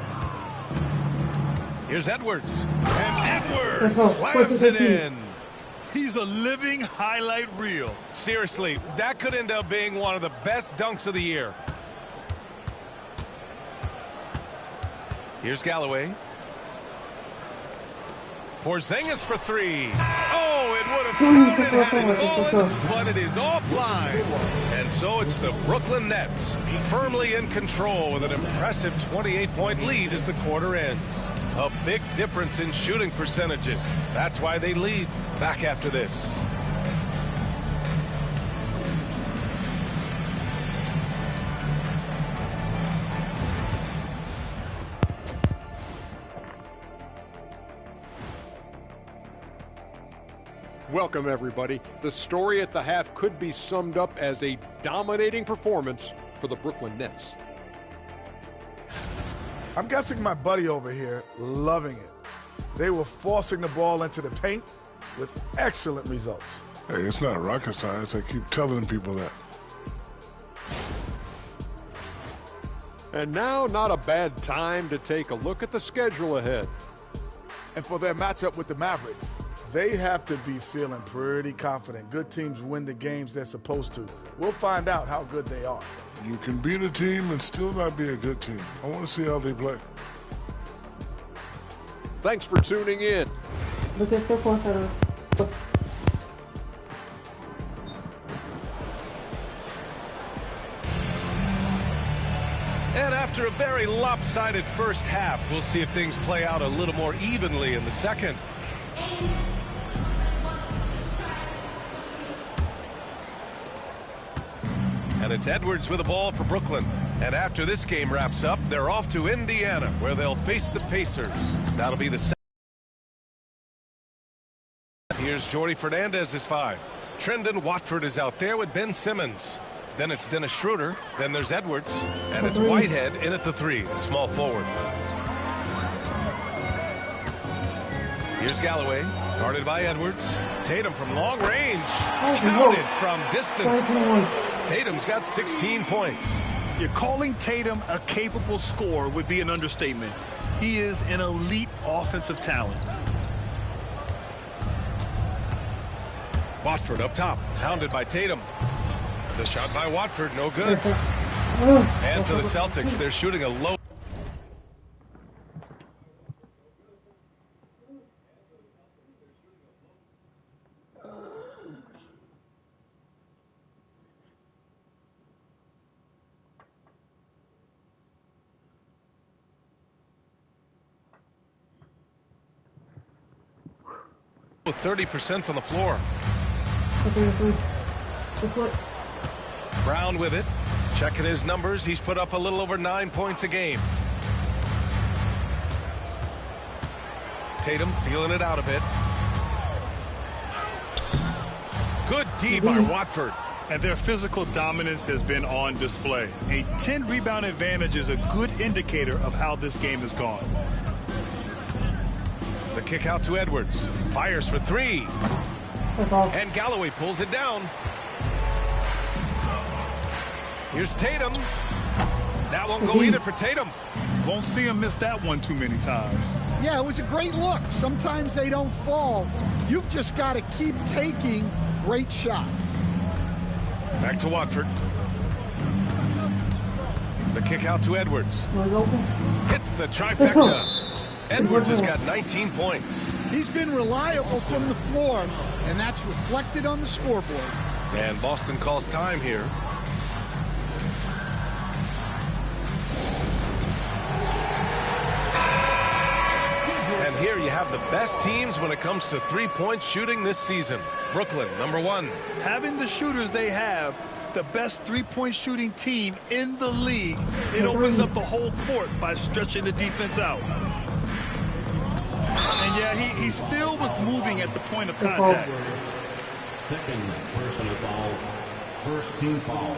Here's Edwards. And Edwards slams it in. He's a living highlight reel. Seriously, that could end up being one of the best dunks of the year. Here's Galloway. Porzingis for 3. Oh, it would have counted had it fallen, but it is offline. And so it's the Brooklyn Nets firmly in control with an impressive 28-point lead as the quarter ends. A big difference in shooting percentages. That's why they lead. Back after this. Welcome, everybody. The story at the half could be summed up as a dominating performance for the Brooklyn Nets. I'm guessing my buddy over here loving it. They were forcing the ball into the paint with excellent results. Hey, it's not rocket science. I keep telling people that. And now, not a bad time to take a look at the schedule ahead. And for their matchup with the Mavericks, they have to be feeling pretty confident. Good teams win the games they're supposed to. We'll find out how good they are. You can beat a team and still not be a good team. I want to see how they play. Thanks for tuning in. And after a very lopsided first half, we'll see if things play out a little more evenly in the second. And it's Edwards with the ball for Brooklyn. And after this game wraps up, they're off to Indiana, where they'll face the Pacers. That'll be the second. Here's Jordy Fernandez's 5. Trendon Watford is out there with Ben Simmons. Then it's Dennis Schroeder. Then there's Edwards. And it's Whitehead in at the 3, the small forward. Here's Galloway, guarded by Edwards. Tatum from long range. Counted from distance. Tatum's got 16 points. You're calling Tatum a capable scorer would be an understatement. He is an elite offensive talent. Watford up top, hounded by Tatum. The shot by Watford, no good. And for the Celtics, they're shooting a low. With 30% from the floor. Brown with it. Checking his numbers. He's put up a little over 9 points a game. Tatum feeling it out a bit. Good D by Watford. And their physical dominance has been on display. A 10-rebound advantage is a good indicator of how this game has gone. The kick out to Edwards. Fires for three. And Galloway pulls it down. Here's Tatum. That won't go either for Tatum. Won't see him miss that one too many times. Yeah, it was a great look. Sometimes they don't fall. You've just got to keep taking great shots. Back to Watford. The kick out to Edwards. Hits the trifecta. Edwards has got 19 points. He's been reliable from the floor, and that's reflected on the scoreboard. And Boston calls time here. And here you have the best teams when it comes to three-point shooting this season. Brooklyn, number 1. Having the shooters they have, the best three-point shooting team in the league, it opens up the whole court by stretching the defense out. And yeah, he still was moving at the point of contact. Second personal foul. First team foul.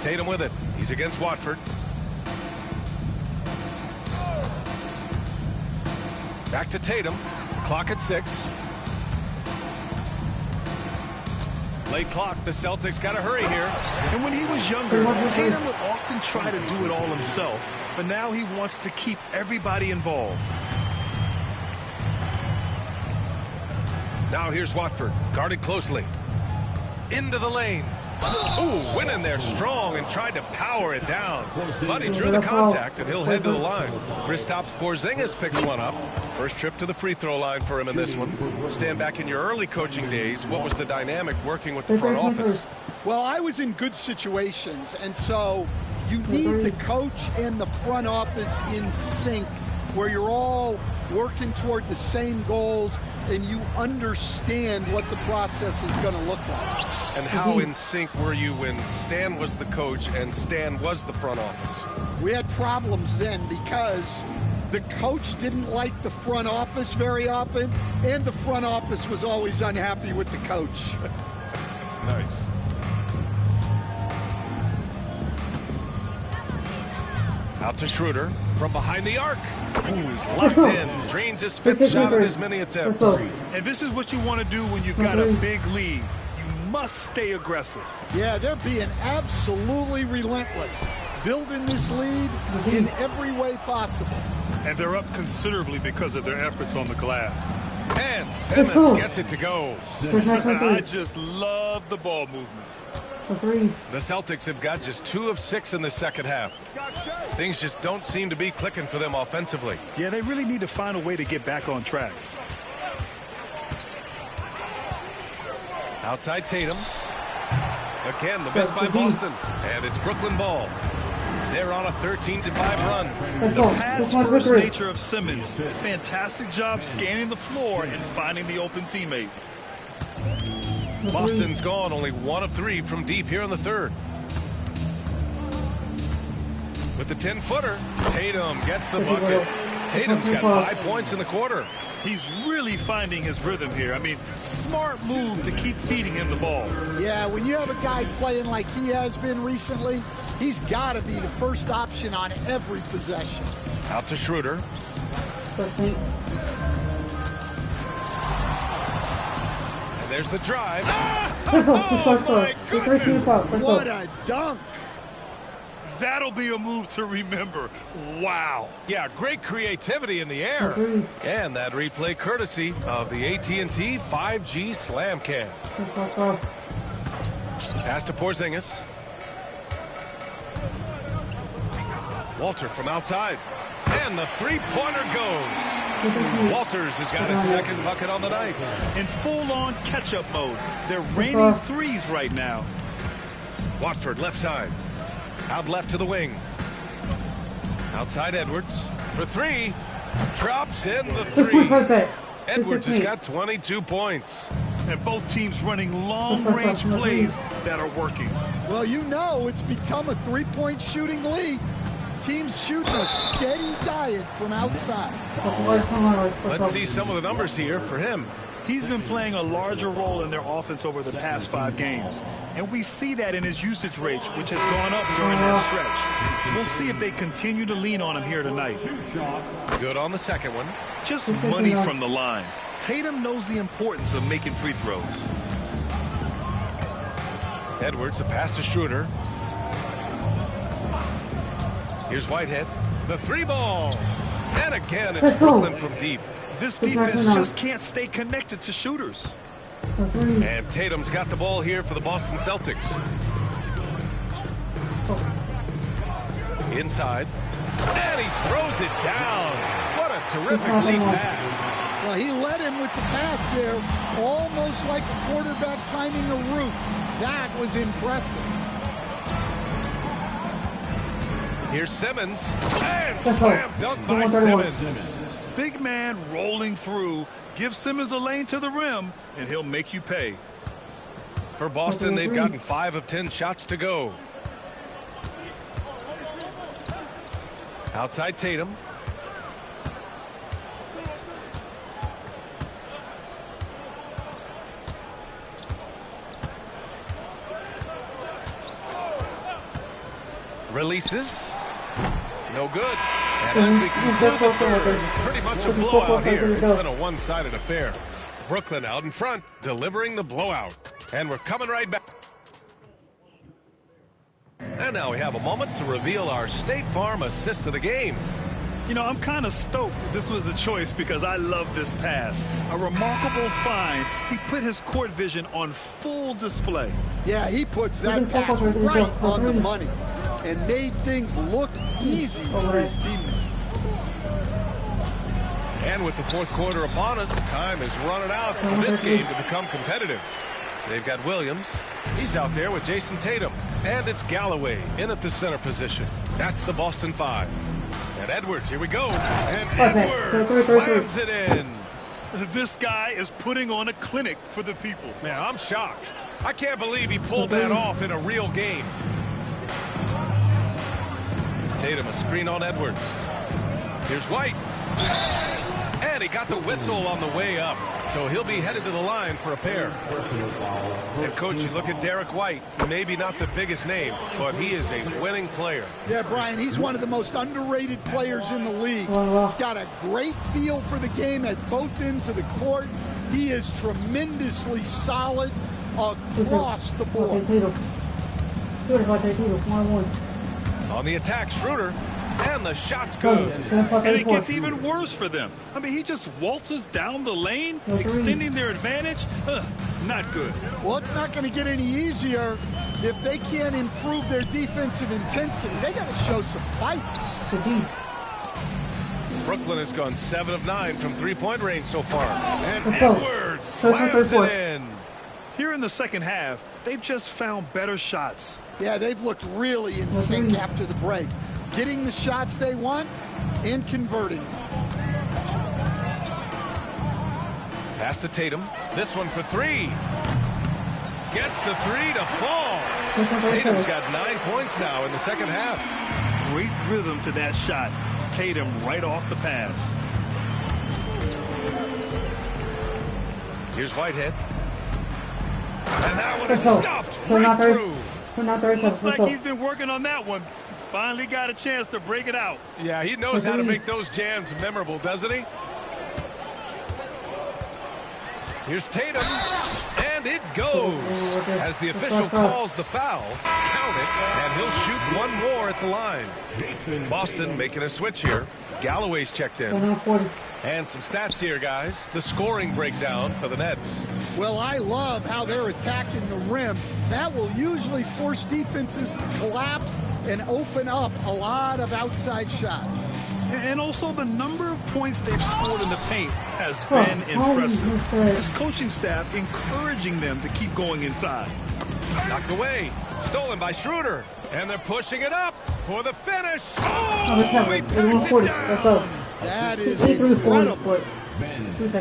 Tatum with it. He's against Watford. Back to Tatum. Clock at 6. Late clock. The Celtics got to hurry here. And when he was younger, Tatum would often try to do it all himself. But now he wants to keep everybody involved. Now here's Watford. Guarded closely. Into the lane. Ooh, went in there strong and tried to power it down. But he drew the contact, and he'll head to the line. Kristaps Porzingis picks one up. First trip to the free throw line for him in this one. Stand back in your early coaching days. What was the dynamic working with the front office? Well, I was in good situations, and so you need the coach and the front office in sync, where you're all working toward the same goals and you understand what the process is going to look like. And how in sync were you when Stan was the coach and Stan was the front office? We had problems then because the coach didn't like the front office very often, and the front office was always unhappy with the coach. Nice. Out to Schroeder from behind the arc. Ooh, he's locked in. Drains his 5th shot in as many attempts. And this is what you want to do when you've got a big lead. You must stay aggressive. Yeah, they're being absolutely relentless, building this lead in every way possible. And they're up considerably because of their efforts on the glass. And Simmons gets it to go. I just love the ball movement. The Celtics have got just 2 of 6 in the second half. Things just don't seem to be clicking for them offensively. Yeah, they really need to find a way to get back on track. Outside Tatum. Again, the miss by Boston. And it's Brooklyn ball. They're on a 13-5 run. The pass-first nature of Simmons. Fantastic job scanning the floor and finding the open teammate. Boston's gone only 1 of 3 from deep here in the third. With the 10-footer, Tatum gets the bucket. Tatum's got 5 points in the quarter. He's really finding his rhythm here. I mean, smart move to keep feeding him the ball. Yeah, when you have a guy playing like he has been recently, he's got to be the first option on every possession. Out to Schroeder. There's the drive. Oh, my goodness. What a dunk. That'll be a move to remember. Wow. Yeah, great creativity in the air. And that replay courtesy of the AT&T 5G Slam Cam. Pass to Porzingis. Walter from outside. And the three-pointer goes. Walters has got his second bucket on the night. In full-on catch-up mode. They're raining threes right now. Watford left side. Out left to the wing. Outside Edwards for three. Drops in the three. Edwards has got 22 points. And both teams running long-range plays that are working. Well, you know it's become a three-point shooting league. Teams shooting a steady diet from outside. Let's see some of the numbers here for him. He's been playing a larger role in their offense over the past 5 games. And we see that in his usage rate, which has gone up during that stretch. We'll see if they continue to lean on him here tonight. Good on the second one. Just money from the line. Tatum knows the importance of making free throws. Edwards, a pass to Schroeder. Here's Whitehead. The three ball. And again, it's Brooklyn from deep. This defense just can't stay connected to shooters. And Tatum's got the ball here for the Boston Celtics. Inside. And he throws it down. What a terrific lead pass. Well, he led him with the pass there, almost like a quarterback timing a route. That was impressive. Here's Simmons. And slam dunk by Simmons. Big man rolling through. Give Simmons a lane to the rim, and he'll make you pay. For Boston, they've gotten 5 of 10 shots to go. Outside Tatum. Releases. No good. And as we conclude the third, pretty much a blowout here. It's been a one-sided affair. Brooklyn out in front, delivering the blowout. And we're coming right back. And now we have a moment to reveal our State Farm assist of the game. You know, I'm kind of stoked this was a choice because I love this pass. A remarkable find. He put his court vision on full display. Yeah, he puts that pass right on the money and made things look easy for his teammate. And with the fourth quarter upon us, time is running out for this game to become competitive. They've got Williams. He's out there with Jason Tatum. And it's Galloway in at the center position. That's the Boston 5. And Edwards, here we go. And Edwards slams it in. This guy is putting on a clinic for the people. Man, I'm shocked. I can't believe he pulled that off in a real game. Tatum, a screen on Edwards. Here's White. And he got the whistle on the way up. So he'll be headed to the line for a pair. And, Coach, you look at Derek White. Maybe not the biggest name, but he is a winning player. Yeah, Brian, he's one of the most underrated players in the league. He's got a great feel for the game at both ends of the court. He is tremendously solid across the board. On the attack, Schroeder. And the shot's good. And it gets even worse for them. I mean, he just waltzes down the lane, extending their advantage. Not good. Well, it's not going to get any easier if they can't improve their defensive intensity. They got to show some fight. Brooklyn has gone 7 of 9 from three-point range so far. And Edwards slams it in. Here in the second half, they've just found better shots. Yeah, they've looked really in sync after the break. Getting the shots they want and converting. Pass to Tatum. This one for 3. Gets the 3 to fall. Tatum's got 9 points now in the second half. Great rhythm to that shot. Tatum right off the pass. Here's Whitehead. And that one is stuffed right through. Looks like he's been working on that one. Finally got a chance to break it out. Yeah, he knows how to make those jams memorable, doesn't he? Here's Tatum, and it it goes. As the official calls the foul, count it, and he'll shoot one more at the line. Boston making a switch here. Galloway's checked in. And some stats here, guys. The scoring breakdown for the Nets. Well, I love how they're attacking the rim. That will usually force defenses to collapse and open up a lot of outside shots. And also the number of points they've scored in the paint has been impressive. This coaching staff encouraging them to keep going inside. Knocked away. Stolen by Schroeder. And they're pushing it up for the finish. Oh, he packs it down. That is incredible.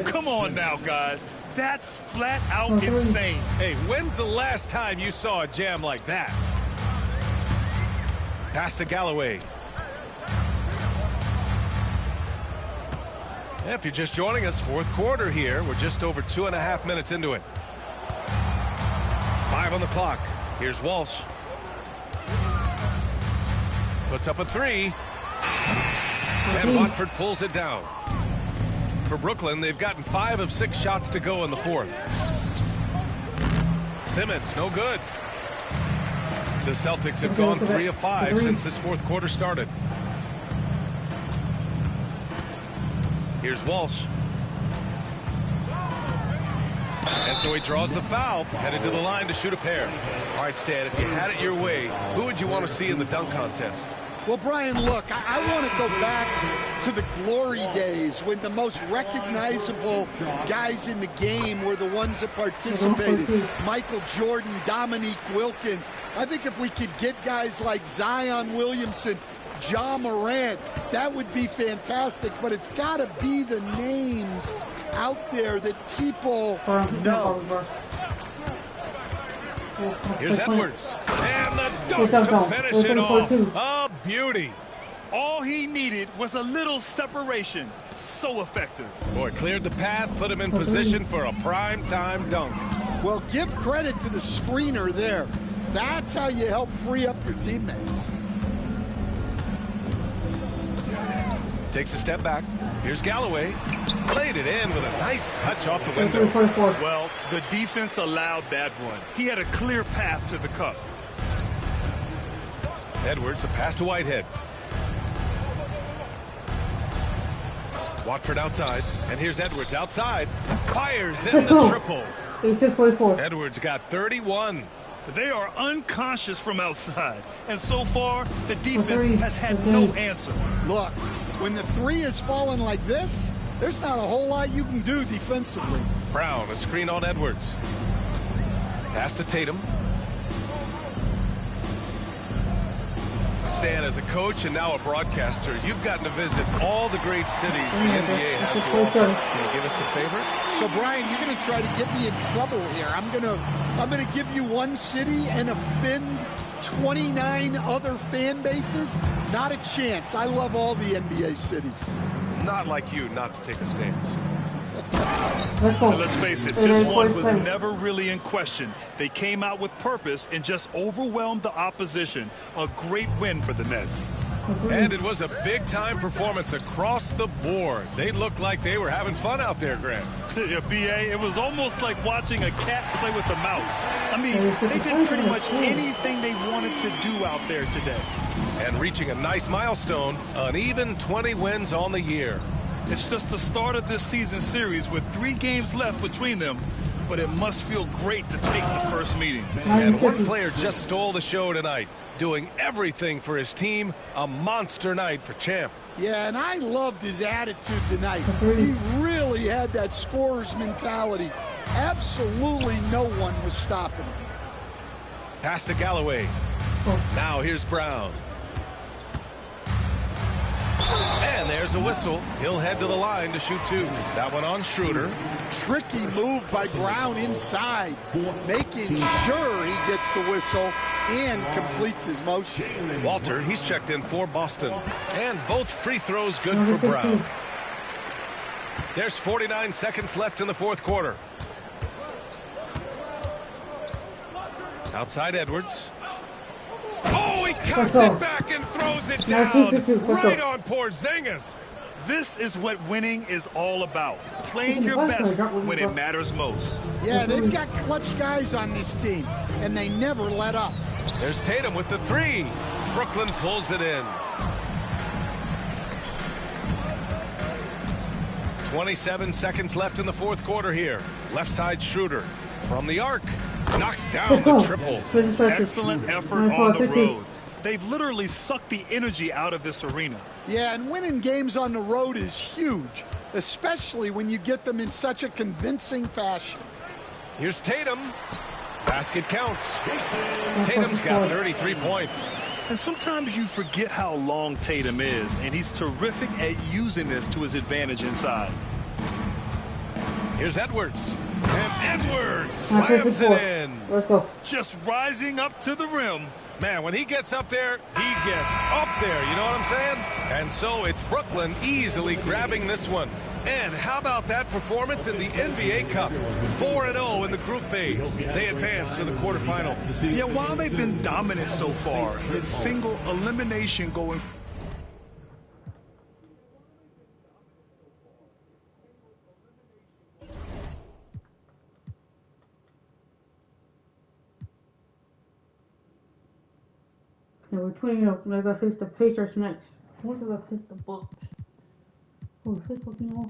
Come on now, guys. That's flat out insane. Hey, when's the last time you saw a jam like that? Pass to Galloway. If you're just joining us, fourth quarter here. We're just over 2.5 minutes into it. 5 on the clock. Here's Walsh. Puts up a 3. And Watford pulls it down. For Brooklyn, they've gotten 5 of 6 shots to go in the fourth. Simmons, no good. The Celtics have gone 3 of 5 since this fourth quarter started. Here's Walsh. And so he draws the foul, headed to the line to shoot a pair. All right, Stan, if you had it your way, who would you want to see in the dunk contest? Well, Brian, look, I want to go back to the glory days when the most recognizable guys in the game were the ones that participated. Michael Jordan, Dominique Wilkins. I think if we could get guys like Zion Williamson, Ja Morant, that would be fantastic. But it's got to be the names out there that people know. Here's Edwards. And the dunk to finish it off. A beauty. All he needed was a little separation. So effective. Boy, cleared the path, put him in position for a prime-time dunk. Well, give credit to the screener there. That's how you help free up your teammates. Takes a step back. Here's Galloway. Played it in with a nice touch off the window. Well, the defense allowed that one. He had a clear path to the cup. Edwards, a pass to Whitehead. Watford outside. And here's Edwards outside. Fires in the triple. Edwards got 31. They are unconscious from outside. And so far, the defense has had no answer. Look, when the 3 is falling like this, there's not a whole lot you can do defensively. Brown, a screen on Edwards. Pass to Tatum. Stan, as a coach and now a broadcaster, you've gotten to visit all the great cities the NBA has to offer. Can you give us a favor? So, Brian, you're going to try to get me in trouble here. I'm going to give you one city and offend 29 other fan bases? Not a chance. I love all the NBA cities. Not like you not to take a stance. Let's face it, this one was never really in question. They came out with purpose and just overwhelmed the opposition. A great win for the Nets. And it was a big-time performance across the board. They looked like they were having fun out there, Grant. Yeah, B.A., it was almost like watching a cat play with a mouse. I mean, they did pretty much anything they wanted to do out there today. And reaching a nice milestone, an even 20 wins on the year. It's just the start of this season series with 3 games left between them, but it must feel great to take the first meeting. And one player just stole the show tonight, doing everything for his team. A monster night for Champ. Yeah, and I loved his attitude tonight. He really had that scorer's mentality. Absolutely no one was stopping him. Pass to Galloway. Now here's Brown. And there's a whistle. He'll head to the line to shoot 2. That one on Schroeder. Tricky move by Brown inside, making sure he gets the whistle and completes his motion. Walter, he's checked in for Boston. And both free throws good for Brown. There's 49 seconds left in the fourth quarter. Outside Edwards. Oh, he cuts it back and throws it down right on Porzingis. This is what winning is all about. Playing your best when it matters most. Yeah, they've got clutch guys on this team, and they never let up. There's Tatum with the three. Brooklyn pulls it in. 27 seconds left in the fourth quarter here. Left side Schroeder from the arc. Knocks down the triple. Excellent effort on the road. They've literally sucked the energy out of this arena. Yeah, and winning games on the road is huge, especially when you get them in such a convincing fashion. Here's Tatum. Basket counts. Tatum's got 33 points. And sometimes you forget how long Tatum is, and he's terrific at using this to his advantage inside. Here's Edwards. And Edwards slams it in. Let's go. Just rising up to the rim. Man, when he gets up there, he gets up there. You know what I'm saying? And so it's Brooklyn easily grabbing this one. And how about that performance in the NBA Cup? 4-0 in the group phase. They advance to the quarterfinals. Yeah, while they've been dominant so far, it's single elimination going. Yeah, we're 20-0. I gotta face the Patriots next. When do I face the Bucks? Oh, we face Bucks anymore?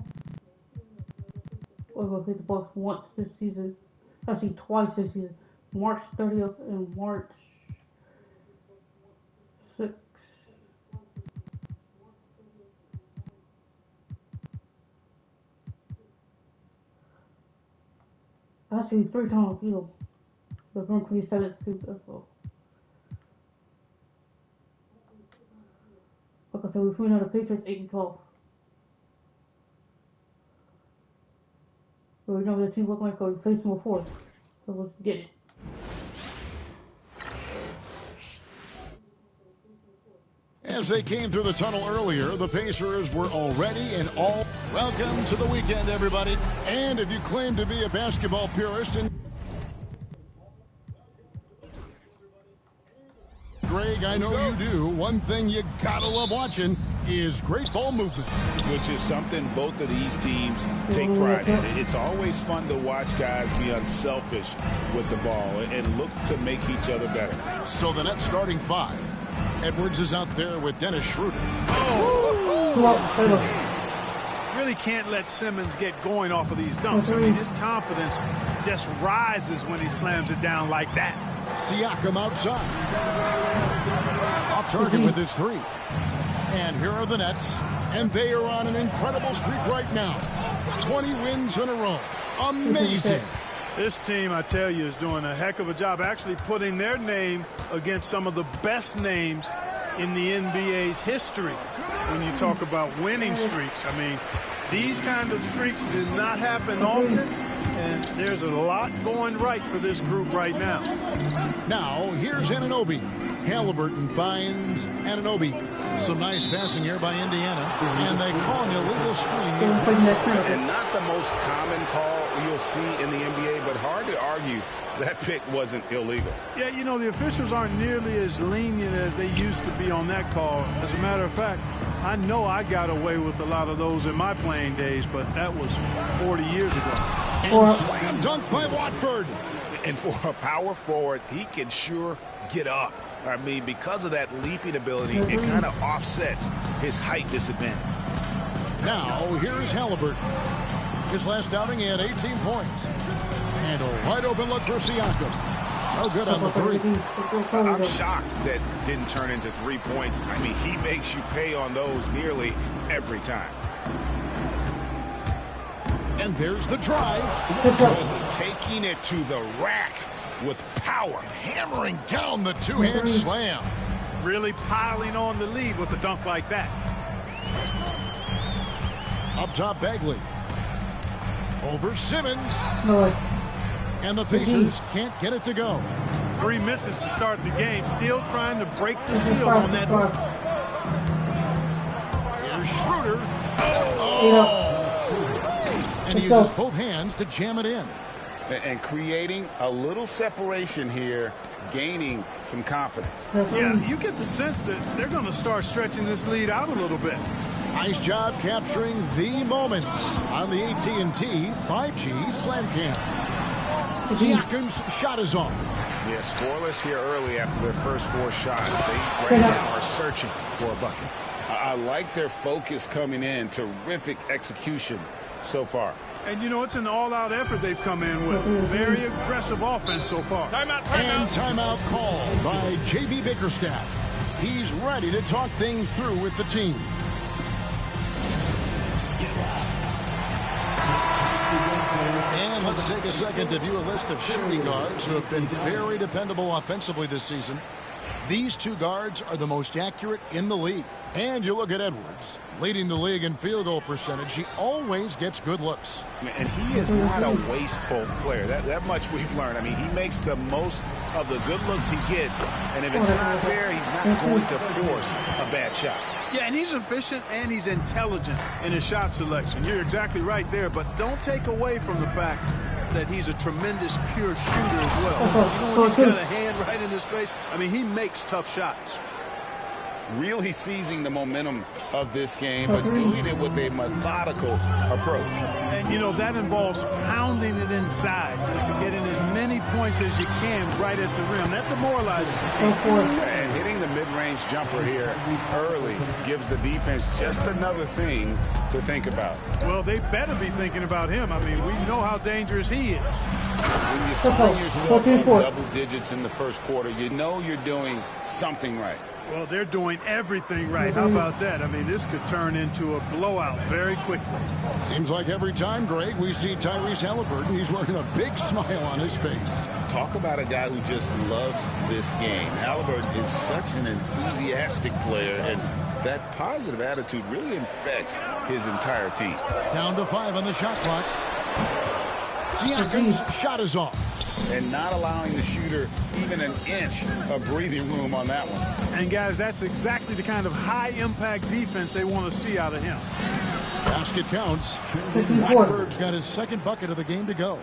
Oh, I gotta face the Bucks once this season. Actually, twice this season. March 30th and March 6th. Actually, 3 times, you know. November 27th, too, as well. Like I said, we flew out the Patriots 8-12. So we know what the team look like, so we faced them before. So let's get it. As they came through the tunnel earlier, the Pacers were already in all. Welcome to the weekend, everybody. And if you claim to be a basketball purist and Greg, I know you do. One thing you gotta love watching is great ball movement. Which is something both of these teams take pride in. It's always fun to watch guys be unselfish with the ball and look to make each other better. So the Nets starting 5. Edwards is out there with Dennis Schroeder. Really can't let Simmons get going off of these dunks. I mean, his confidence just rises when he slams it down like that. Siakam outside. Off target with his 3. And here are the Nets. And they are on an incredible streak right now. 20 wins in a row. Amazing. This team, I tell you, is doing a heck of a job actually putting their name against some of the best names in the NBA's history. When you talk about winning streaks, I mean, these kind of streaks did not happen often, and there's a lot going right for this group right now. Now, here's Anunoby. Halliburton finds Anunoby. Some nice passing here by Indiana, and they call an illegal screen here. And not the most common call you'll see in the NBA, but hard to argue that pick wasn't illegal. Yeah, you know, the officials aren't nearly as lenient as they used to be on that call. As a matter of fact, I know I got away with a lot of those in my playing days, but that was 40 years ago. And slam dunk by Watford. And for a power forward, he can sure get up. I mean, because of that leaping ability, it kind of offsets his height disadvantage. Now, here's Halliburton. His last outing, he had 18 points. And a wide open look for Siakam. No good on the 3. I'm shocked that didn't turn into 3 points. I mean, he makes you pay on those nearly every time. And there's the drive. Taking it to the rack with power. Hammering down the two-hand slam. Really piling on the lead with a dunk like that. Up top, Bagley. Over Simmons. And the Pacers can't get it to go. 3 misses to start the game. Still trying to break the seal on that hook. Here's Schroeder. Oh! And he uses both hands to jam it in. And creating a little separation here, gaining some confidence. Yeah, you get the sense that they're going to start stretching this lead out a little bit. Nice job capturing the moments on the AT&T 5G Slam Cam. Siakam's shot is off. Yeah, scoreless here early after their first 4 shots. They right now are searching for a bucket. I like their focus coming in. Terrific execution so far. And, you know, it's an all-out effort they've come in with. Very aggressive offense so far. Timeout. And timeout called by J.B. Bickerstaff. He's ready to talk things through with the team. And let's take a second to view a list of shooting guards who have been very dependable offensively this season. These 2 guards are the most accurate in the league. And you look at Edwards, leading the league in field goal percentage. He always gets good looks. And he is not a wasteful player. That much we've learned. I mean, he makes the most of the good looks he gets. And if it's not there, he's not going to force a bad shot. Yeah, and he's efficient and he's intelligent in his shot selection. You're exactly right there, but don't take away from the fact that he's a tremendous pure shooter as well. You know, when he's got a hand right in his face, I mean, he makes tough shots. Really seizing the momentum of this game, but doing it with a methodical approach. And, you know, that involves pounding it inside, getting as many points as you can right at the rim. That demoralizes the team. And hitting the mid-range jumper here early gives the defense just another thing to think about. Well, they better be thinking about him. I mean, we know how dangerous he is. When you find yourself in double digits in the first quarter, you know you're doing something right. Well, they're doing everything right. How about that? I mean, this could turn into a blowout very quickly. Seems like every time, Greg, we see Tyrese Halliburton, he's wearing a big smile on his face. Talk about a guy who just loves this game. Halliburton is such an enthusiastic player, and that positive attitude really infects his entire team. Down to 5 on the shot clock. Siakam's shot is off. And not allowing the shooter even an inch of breathing room on that one. And, guys, that's exactly the kind of high-impact defense they want to see out of him. Basket counts. Blackbird's got his 2nd bucket of the game to go.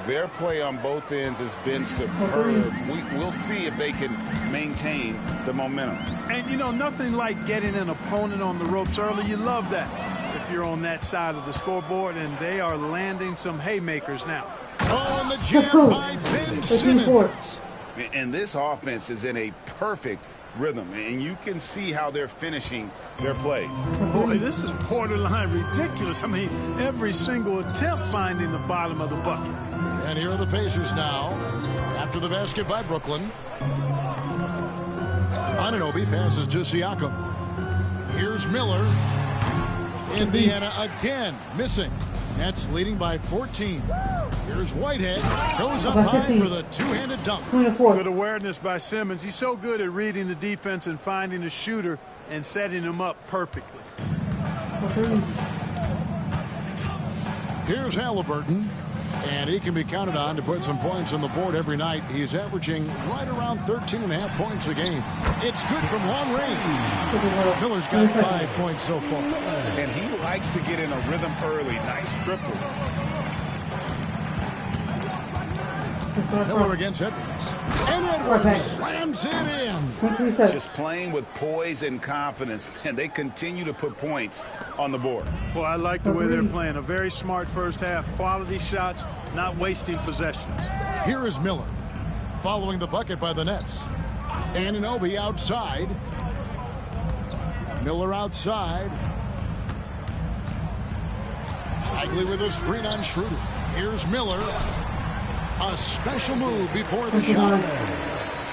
Their play on both ends has been superb. We'll see if they can maintain the momentum. And, you know, nothing like getting an opponent on the ropes early. You love that if you're on that side of the scoreboard, and they are landing some haymakers now. Oh, and the jam by Ben Simmons. And this offense is in a perfect rhythm, and you can see how they're finishing their plays. Boy, this is borderline ridiculous. I mean, every single attempt finding the bottom of the bucket. And here are the Pacers now after the basket by Brooklyn. Anunoby passes to Siakam. Here's Miller. Indiana again missing. Nets leading by 14. Here's Whitehead. Goes up high for the two-handed dunk. Good awareness by Simmons. He's so good at reading the defense and finding a shooter and setting him up perfectly. Here's Halliburton. And he can be counted on to put some points on the board every night. He's averaging right around 13.5 points a game. It's good from long range. Miller's got 5 points so far. And he likes to get in a rhythm early. Nice triple. Miller against Edwards. And Edwards slams it in. Just playing with poise and confidence. And they continue to put points on the board. Well, I like the way they're playing. A very smart first half. Quality shots, not wasting possessions. Here is Miller. Following the bucket by the Nets. Anunoby outside. Miller outside. Hagley with a screen on Schroeder. Here's Miller. A special move before the shot.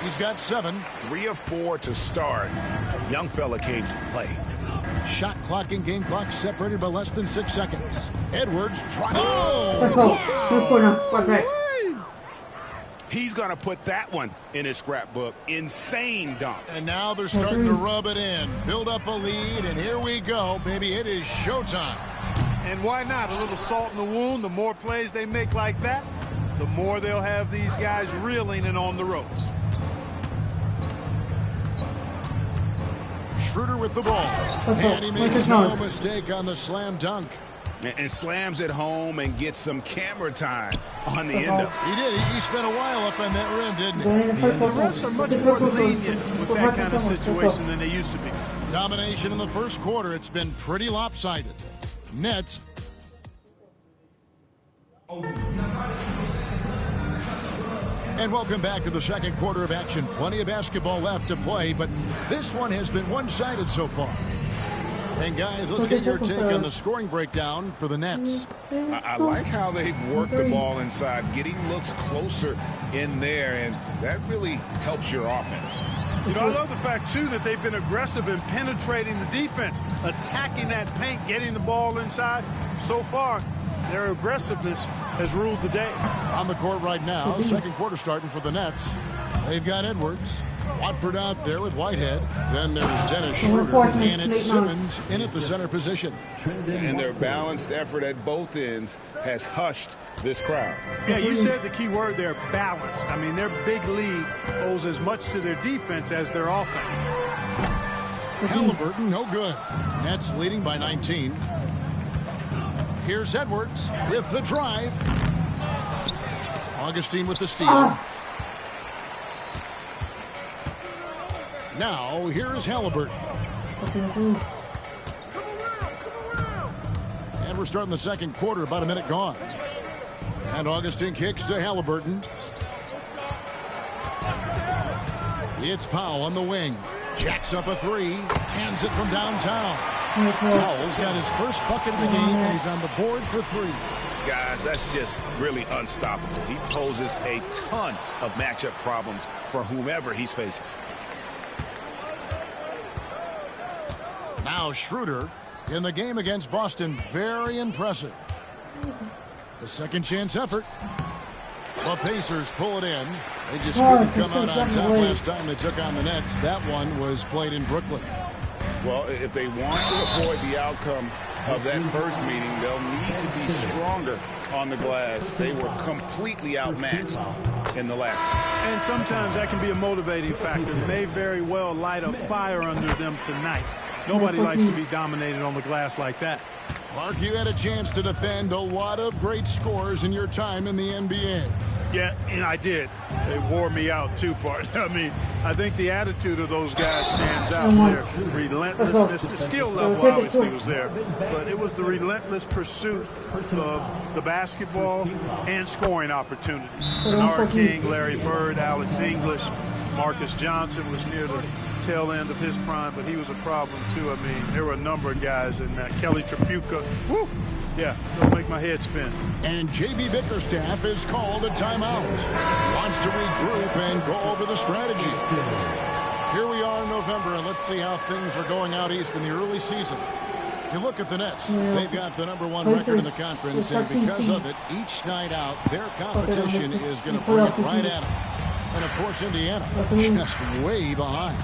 He's got 7. 3 of 4 to start. Young fella came to play. Shot clock and game clock separated by less than 6 seconds. Edwards tries. He's going to put that one in his scrapbook. Insane dunk. And now they're starting to rub it in. Build up a lead, and here we go, baby. It is showtime. And why not? A little salt in the wound. The more plays they make like that, the more they'll have these guys reeling and on the ropes. Schroeder with the ball. And he makes no mistake on the slam dunk. And slams it home and gets some camera time on the end of it. He did. He spent a while up on that rim, didn't he? The refs are much more lenient with that kind of situation than they used to be. Domination in the first quarter. It's been pretty lopsided. Nets. And welcome back to the second quarter of action. Plenty of basketball left to play, but this one has been one-sided so far. And guys, let's get your take on the scoring breakdown for the Nets. I like how they've worked the ball inside, getting looks closer in there, and that really helps your offense. You know, I love the fact, too, that they've been aggressive in penetrating the defense, attacking that paint, getting the ball inside. So far, their aggressiveness has ruled the day. On the court right now, second quarter starting for the Nets. They've got Edwards. Watford out there with Whitehead. Then there's Dennis Schroeder, and it's Simmons in at the center position. And their balanced effort at both ends has hushed this crowd. Yeah, you said the key word there, balanced. I mean, their big lead owes as much to their defense as their offense. Halliburton, no good. Nets leading by 19. Here's Edwards with the drive. Augustine with the steal. Now, here's Halliburton. And we're starting the second quarter, about a minute gone. And Augustine kicks to Halliburton. It's Powell on the wing. Jacks up a three. Hands it from downtown. Powell's got his first bucket of the game, and he's on the board for three. Guys, that's just really unstoppable. He poses a ton of matchup problems for whomever he's facing. Now Schroeder in the game against Boston. Very impressive. The second chance effort. The Pacers pull it in. They just couldn't come out on top last time they took on the Nets. That one was played in Brooklyn. Well, if they want to avoid the outcome of that first meeting, they'll need to be stronger on the glass. They were completely outmatched in the last one. And sometimes that can be a motivating factor. It may very well light a fire under them tonight. Nobody likes to be dominated on the glass like that. Mark, you had a chance to defend a lot of great scores in your time in the NBA. Yeah, and I did. They wore me out, too, partner. I mean, I think the attitude of those guys stands out there. Relentlessness. The skill level obviously was there, but it was the relentless pursuit of the basketball and scoring opportunities. Bernard King, Larry Bird, Alex English, Marcus Johnson was near the tail end of his prime, but he was a problem, too. I mean, there were a number of guys in that. Kelly Tripucka. Woo! Yeah, it'll make my head spin. And J.B. Bickerstaff is called a timeout. Wants to regroup and go over the strategy. Here we are in November, and let's see how things are going out east in the early season. You look at the Nets. They've got the #1 record in the conference, and because of it, each night out, their competition is going to bring it right at them. And, of course, Indiana just way behind.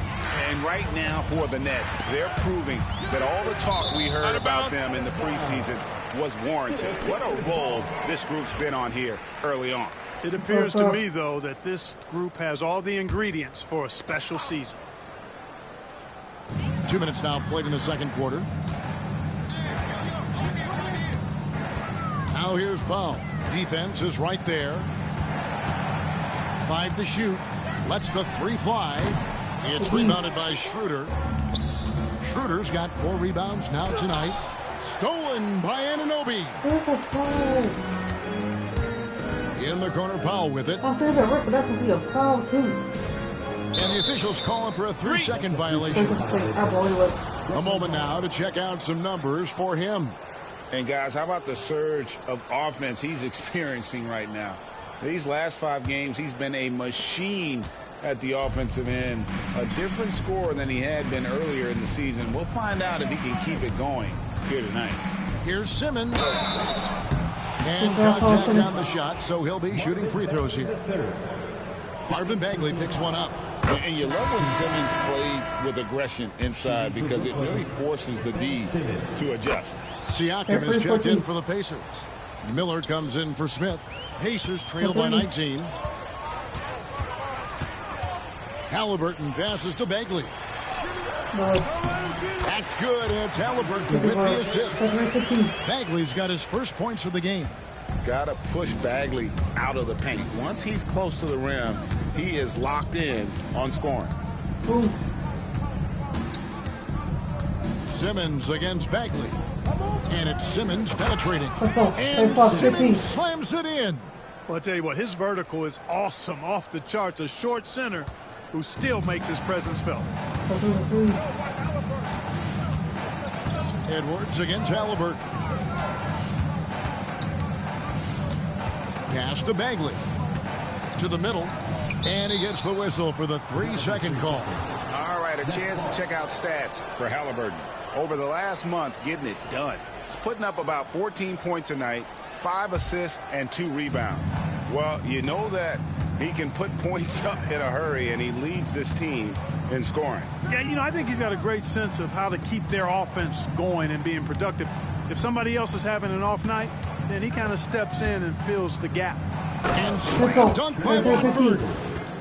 And right now for the Nets, they're proving that all the talk we heard about them in the preseason was warranted. What a role this group's been on here early on. It appears to me, though, that this group has all the ingredients for a special season. 2 minutes now played in the second quarter. Now here's Powell. Defense is right there. 5 to shoot. Lets the three fly. It's rebounded by Schroeder. Schroeder's got 4 rebounds now tonight. Stolen by Anunoby. In the corner, Powell with it. And the officials calling for a 3-second violation. A moment now to check out some numbers for him. And guys, how about the surge of offense he's experiencing right now? These last 5 games, he's been a machine at the offensive end. A different scorer than he had been earlier in the season. We'll find out if he can keep it going here tonight. Here's Simmons. And contact on the shot, so he'll be shooting free throws here. Marvin Bagley picks one up. And you love when Simmons plays with aggression inside because it really forces the D to adjust. Siakam is checked in for the Pacers. Miller comes in for Smith. Pacers trail by 19. Halliburton passes to Bagley. That's good, and it's Halliburton with the assist. Bagley's got his first points of the game. Got to push Bagley out of the paint. Once he's close to the rim, he is locked in on scoring. Ooh. Simmons against Bagley. And it's Simmons penetrating. And Simmons slams it in. Well, I'll tell you what, his vertical is awesome, off the charts. A short center who still makes his presence felt. Edwards against Halliburton. Pass to Bagley. To the middle. And he gets the whistle for the 3-second call. All right, a chance to check out stats for Halliburton. Over the last month, getting it done. He's putting up about 14 points a night, 5 assists, and 2 rebounds. Well, you know that he can put points up in a hurry, and he leads this team in scoring. Yeah, you know, I think he's got a great sense of how to keep their offense going and being productive. If somebody else is having an off night, then he kind of steps in and fills the gap. And slam dunk by Watford.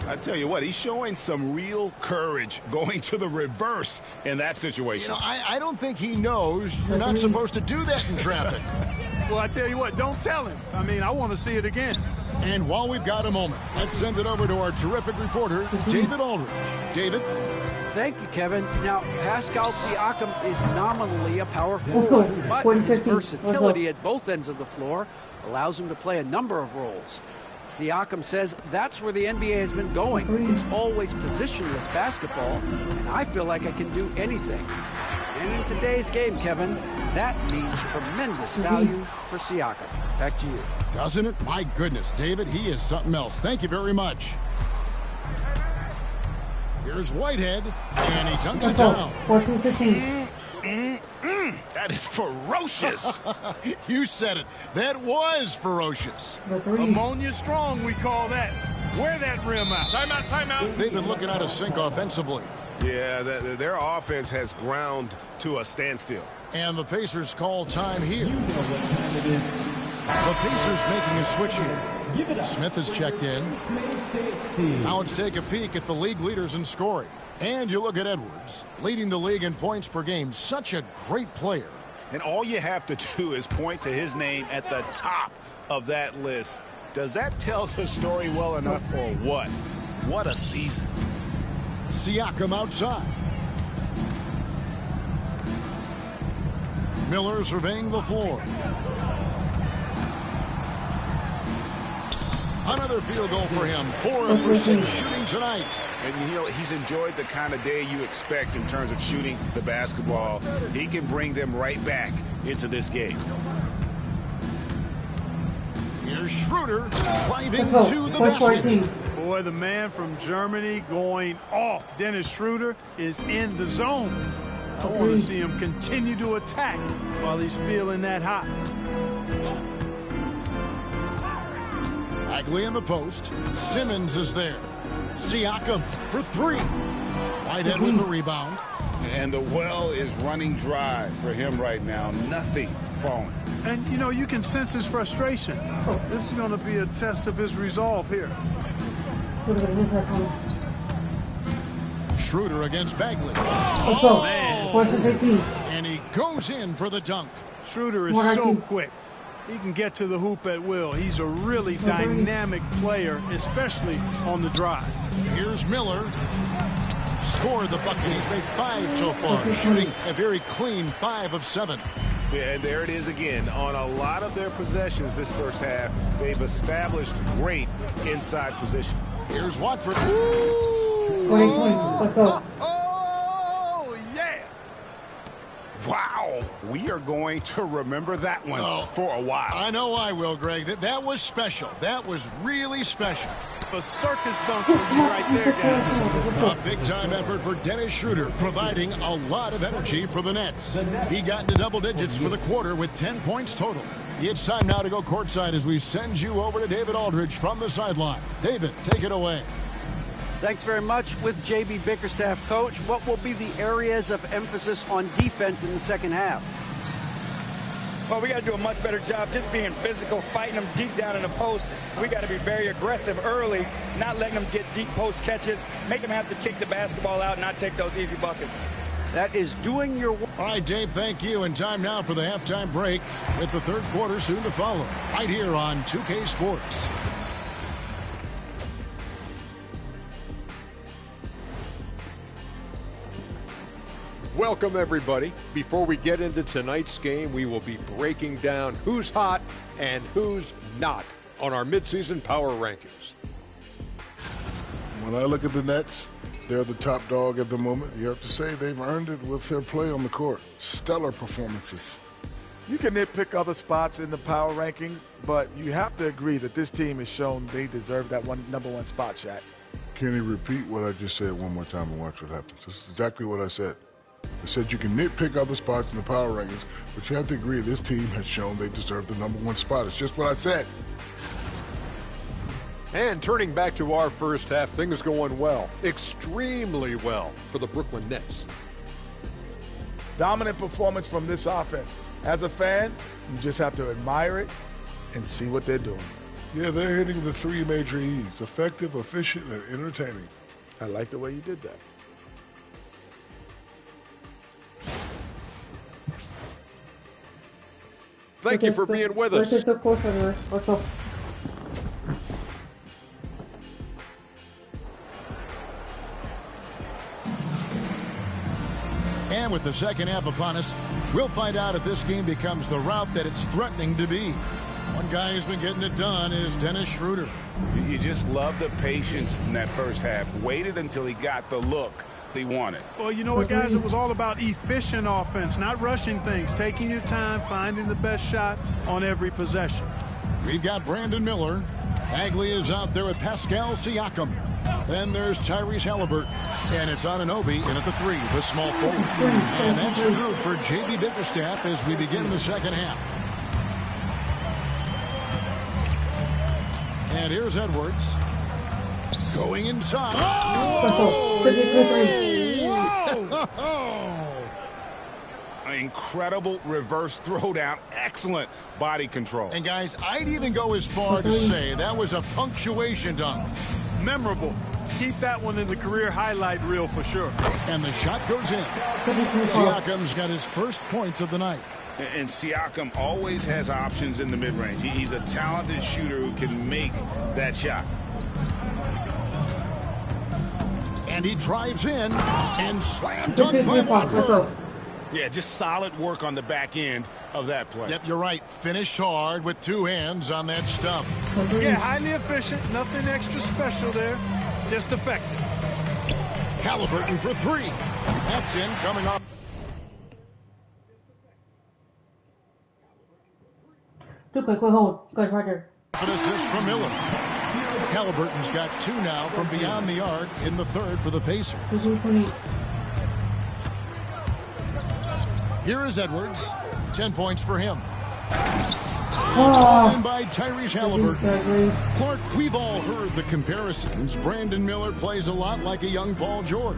I tell you what, he's showing some real courage going to the reverse in that situation. You know, I don't think he knows you're not supposed to do that in traffic. Well, I tell you what, don't tell him. I mean, I want to see it again. And while we've got a moment, let's send it over to our terrific reporter, David Aldridge. David? Thank you, Kevin. Now, Pascal Siakam is nominally a power forward, but his versatility at both ends of the floor allows him to play a number of roles. Siakam says that's where the NBA has been going. It's always positionless basketball, and I feel like I can do anything. And in today's game, Kevin, that means tremendous value for Siakam. Back to you. Doesn't it? My goodness, David, he is something else. Thank you very much. Here's Whitehead, and he dunks it down. That is ferocious. You said it. That was ferocious. Ammonia strong, we call that. Wear that rim out. Timeout, timeout. They've been looking out of sync offensively. Yeah, their offense has ground to a standstill. And the Pacers call time here. The Pacers making a switch here. Smith has checked in. Now let's take a peek at the league leaders in scoring. And you look at Edwards, leading the league in points per game. Such a great player. And all you have to do is point to his name at the top of that list. Does that tell the story well enough or what? What a season. Siakam outside. Miller surveying the floor. Another field goal for him. 4 for 6 shooting tonight. And, you know, he's enjoyed the kind of day you expect in terms of shooting the basketball. He can bring them right back into this game. Here's Schroeder driving to the basket. Boy, the man from Germany going off. Dennis Schroeder is in the zone. I want to see him continue to attack while he's feeling that hot. Bagley in the post. Simmons is there. Siakam for 3. Whitehead with the rebound. And the well is running dry for him right now. Nothing falling. And, you know, you can sense his frustration. This is going to be a test of his resolve here. Schroeder against Bagley. Oh, man. And he goes in for the dunk. Schroeder is so quick. He can get to the hoop at will. He's a really dynamic player, especially on the drive. Here's Miller. Scored the bucket. He's made 5 so far. Shooting a very clean 5 of 7. Yeah, and there it is again. On a lot of their possessions this first half, they've established great inside position. Here's Watford. Oh, yeah. Wow. We are going to remember that one for a while. I know I will, Greg. That was special. That was really special. A circus dunk for you right there, guys. A big-time effort for Dennis Schroeder, providing a lot of energy for the Nets. He got into double digits for the quarter with 10 points total. It's time now to go courtside as we send you over to David Aldridge from the sideline. David, take it away. Thanks very much. With J.B. Bickerstaff, Coach, what will be the areas of emphasis on defense in the second half? Well, we got to do a much better job just being physical, fighting them deep down in the post. We got to be very aggressive early, not letting them get deep post catches, make them have to kick the basketball out and not take those easy buckets. That is doing your work. All right, Dave, thank you. And time now for the halftime break with the third quarter soon to follow. Right here on 2K Sports. Welcome, everybody. Before we get into tonight's game, we will be breaking down who's hot and who's not on our midseason power rankings. When I look at the Nets, they're the top dog at the moment. You have to say they've earned it with their play on the court. Stellar performances. You can nitpick other spots in the power rankings, but you have to agree that this team has shown they deserve that number one spot, Shaq. Can you repeat what I just said one more time and watch what happens? That's exactly what I said. I said you can nitpick other spots in the power rankings, but you have to agree this team has shown they deserve the number one spot. It's just what I said. And turning back to our first half, things going well, extremely well for the Brooklyn Nets. Dominant performance from this offense. As a fan, you just have to admire it and see what they're doing. Yeah, they're hitting the three major E's: effective, efficient, and entertaining. I like the way you did that. Thank you for being with us. And with the second half upon us, we'll find out if this game becomes the route that it's threatening to be. One guy who's been getting it done is Dennis Schroeder. You just love the patience in that first half. Waited until he got the look he wanted. Well, you know what, guys? It was all about efficient offense, not rushing things, taking your time, finding the best shot on every possession. We've got Brandon Miller. Bagley is out there with Pascal Siakam. Then there's Tyrese Halliburton. And it's Anunoby in at the three, the small forward. And that's the group for J.B. Bickerstaff as we begin the second half. And here's Edwards. Going inside. Oh! An incredible reverse throwdown. Excellent body control. And guys, I'd even go as far to say that was a punctuation dunk. Memorable. Keep that one in the career highlight reel for sure. And the shot goes in. Siakam's got his first points of the night. And Siakam always has options in the mid-range. He's a talented shooter who can make that shot. And he drives in and slam dunk by Watford. Yeah, just solid work on the back end of that play. Yep, you're right. Finished hard with two hands on that stuff. Yeah, highly efficient. Nothing extra special there. Just effective. Halliburton for three. That's in, coming up. An assist from Miller. Halliburton's got two now from beyond the arc in the third for the Pacers. Here is Edwards. 10 points for him. In by Tyrese Halliburton. Clark, we've all heard the comparisons. Brandon Miller plays a lot like a young Paul George.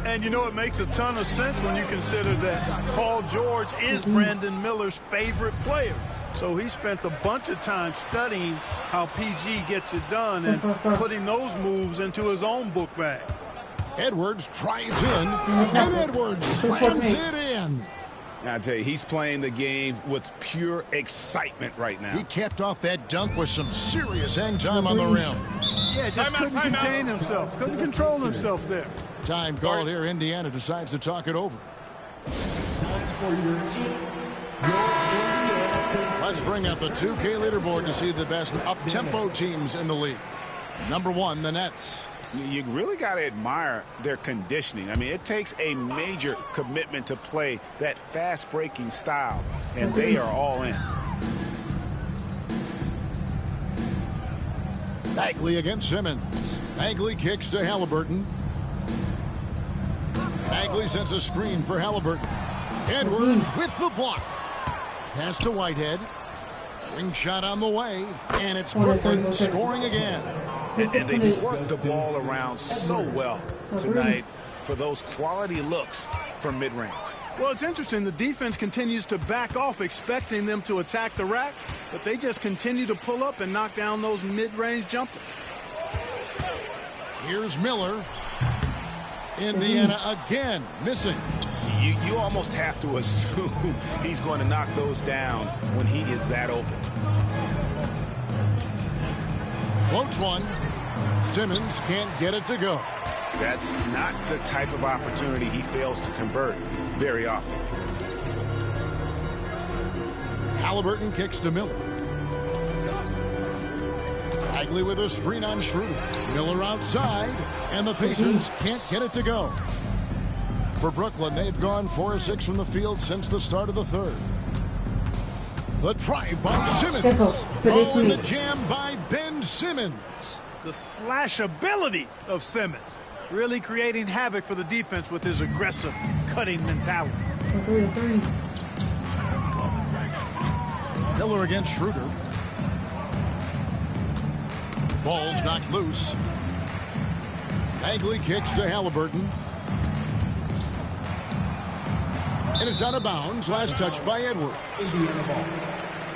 And you know, it makes a ton of sense when you consider that Paul George is Brandon Miller's favorite player. So he spent a bunch of time studying how PG gets it done and putting those moves into his own book bag. Edwards drives in, and Edwards slams it in. I tell you, he's playing the game with pure excitement right now. He capped off that dunk with some serious hang time on the rim. Yeah, just couldn't contain himself. Couldn't control himself there. Time called here. Indiana decides to talk it over. Let's bring out the 2K leaderboard to see the best up-tempo teams in the league. Number one, the Nets. You really got to admire their conditioning. I mean, it takes a major commitment to play that fast-breaking style, and they are all in. Bagley against Simmons. Bagley kicks to Halliburton. Bagley sends a screen for Halliburton. Edwards with the block. Pass to Whitehead. Ring shot on the way, and it's Brooklyn scoring again. And they work the ball around so well tonight for those quality looks from mid-range. Well, it's interesting. The defense continues to back off, expecting them to attack the rack, but they just continue to pull up and knock down those mid-range jumpers. Here's Miller. Indiana again missing. You almost have to assume he's going to knock those down when he is that open. Floats one. Simmons can't get it to go. That's not the type of opportunity he fails to convert very often. Halliburton kicks to Miller. Bagley with a screen on Schroeder. Miller outside, and the Pacers can't get it to go. For Brooklyn, they've gone 4 of 6 from the field since the start of the third. The drive by Simmons. Oh, and the jam by Ben Simmons. The slash ability of Simmons, really creating havoc for the defense with his aggressive cutting mentality. Miller against Schroeder. Ball's knocked loose. Bagley kicks to Halliburton. And it's out of bounds. Last touch by Edwards.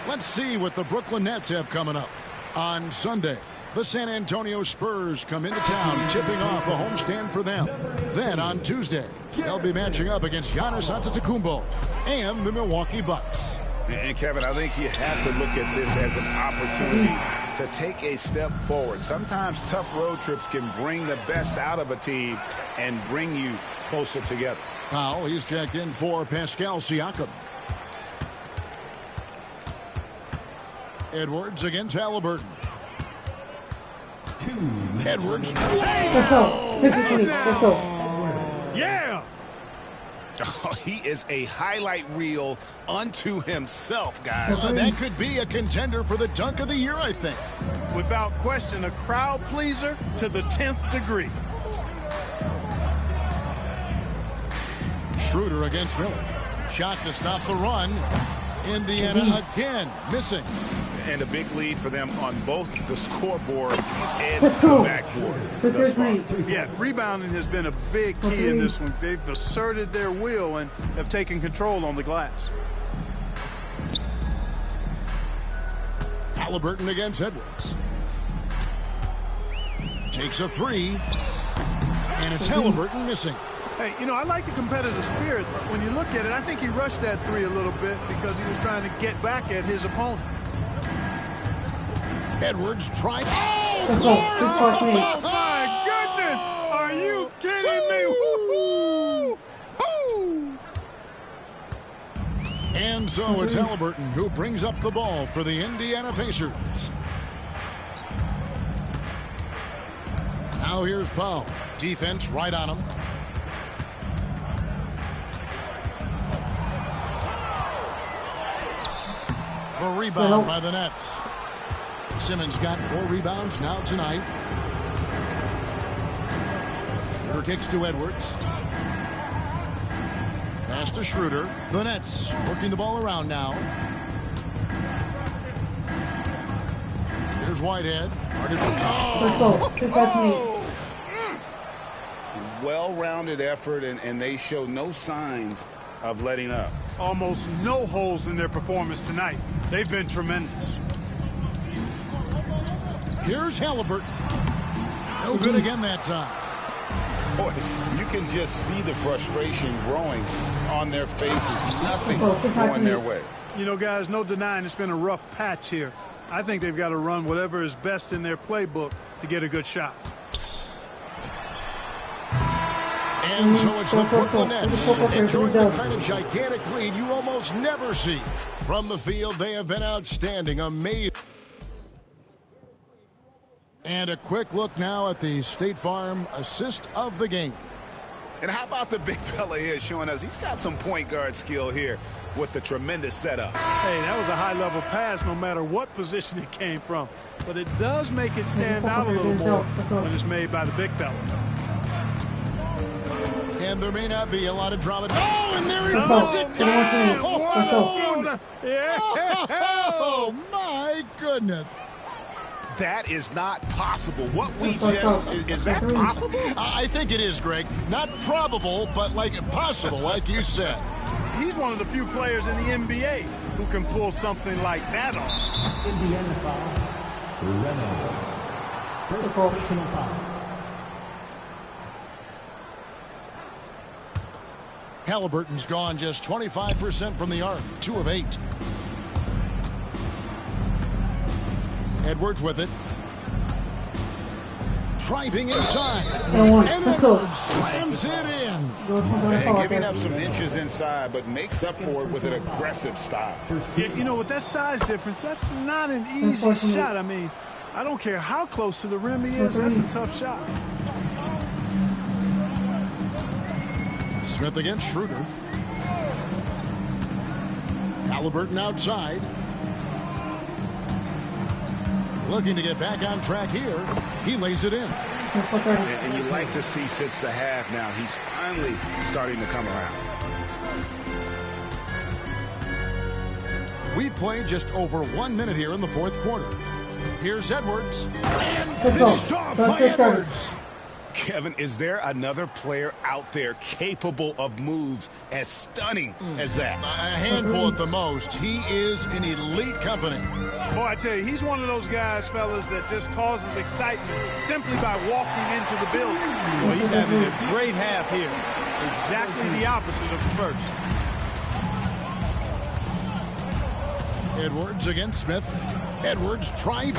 Let's see what the Brooklyn Nets have coming up. On Sunday, the San Antonio Spurs come into town, tipping off a homestand for them. Then on Tuesday, they'll be matching up against Giannis Antetokounmpo and the Milwaukee Bucks. And Kevin, I think you have to look at this as an opportunity to take a step forward. Sometimes tough road trips can bring the best out of a team and bring you closer together. Powell, he's checked in for Pascal Siakam. Edwards against Halliburton. Edwards. Yeah! Oh, he is a highlight reel unto himself, guys. That could be a contender for the dunk of the year, I think. Without question, a crowd pleaser to the 10th degree. Schroeder against Miller. Shot to stop the run. Indiana again missing. And a big lead for them on both the scoreboard and the backboard thus far. Yeah, rebounding has been a big key in this one. They've asserted their will and have taken control on the glass. Halliburton against Edwards. Takes a three. And it's Halliburton missing. Hey, you know, I like the competitive spirit, but when you look at it, I think he rushed that three a little bit because he was trying to get back at his opponent. Edwards tried. Oh, my goodness! Are you kidding me? Woo-hoo! And so it's Halliburton who brings up the ball for the Indiana Pacers. Now here's Powell. Defense right on him. The rebound by the Nets. Simmons got 4 rebounds now tonight. Schroeder kicks to Edwards. Pass to Schroeder. The Nets working the ball around now. Here's Whitehead. Well-rounded effort, and they show no signs of letting up. Almost no holes in their performance tonight. They've been tremendous. Here's Halliburton. No good again that time. Boy, you can just see the frustration growing on their faces. Nothing going their way. You know, guys, no denying it's been a rough patch here. I think they've got to run whatever is best in their playbook to get a good shot. And so it's the Brooklyn Nets enjoying the kind of gigantic lead you almost never see. From the field, they have been outstanding, amazing. And a quick look now at the State Farm assist of the game. And how about the big fella here showing us he's got some point guard skill here with the tremendous setup. Hey, that was a high-level pass no matter what position it came from. But it does make it stand out a little more when it's made by the big fella. And there may not be a lot of drama. Oh, and there he puts it down! Oh, my goodness. That is not possible. What we just, is that possible? I think it is, Greg. Not probable, but like possible, like you said. He's one of the few players in the NBA who can pull something like that off. Indiana foul. Reynolds. First personal foul. Halliburton's gone just 25% from the arc, 2 of 8. Edwards with it. Driving inside. And Edwards slams it in. And giving up some inches inside, but makes up for it with an aggressive stop. You know, with that size difference, that's not an easy shot. I mean, I don't care how close to the rim he is, that's a tough shot. Smith against Schroeder. Halliburton outside. Looking to get back on track here. He lays it in. And you like to see since the half now, he's finally starting to come around. We played just over 1 minute here in the fourth quarter. Here's Edwards. And finished off by Edwards. Kevin, is there another player out there capable of moves as stunning as that? A handful at the most. He is in elite company. Boy, I tell you, he's one of those guys, fellas, that just causes excitement simply by walking into the building. Well, he's having a great half here. Exactly the opposite of the first. Edwards against Smith. Edwards tried.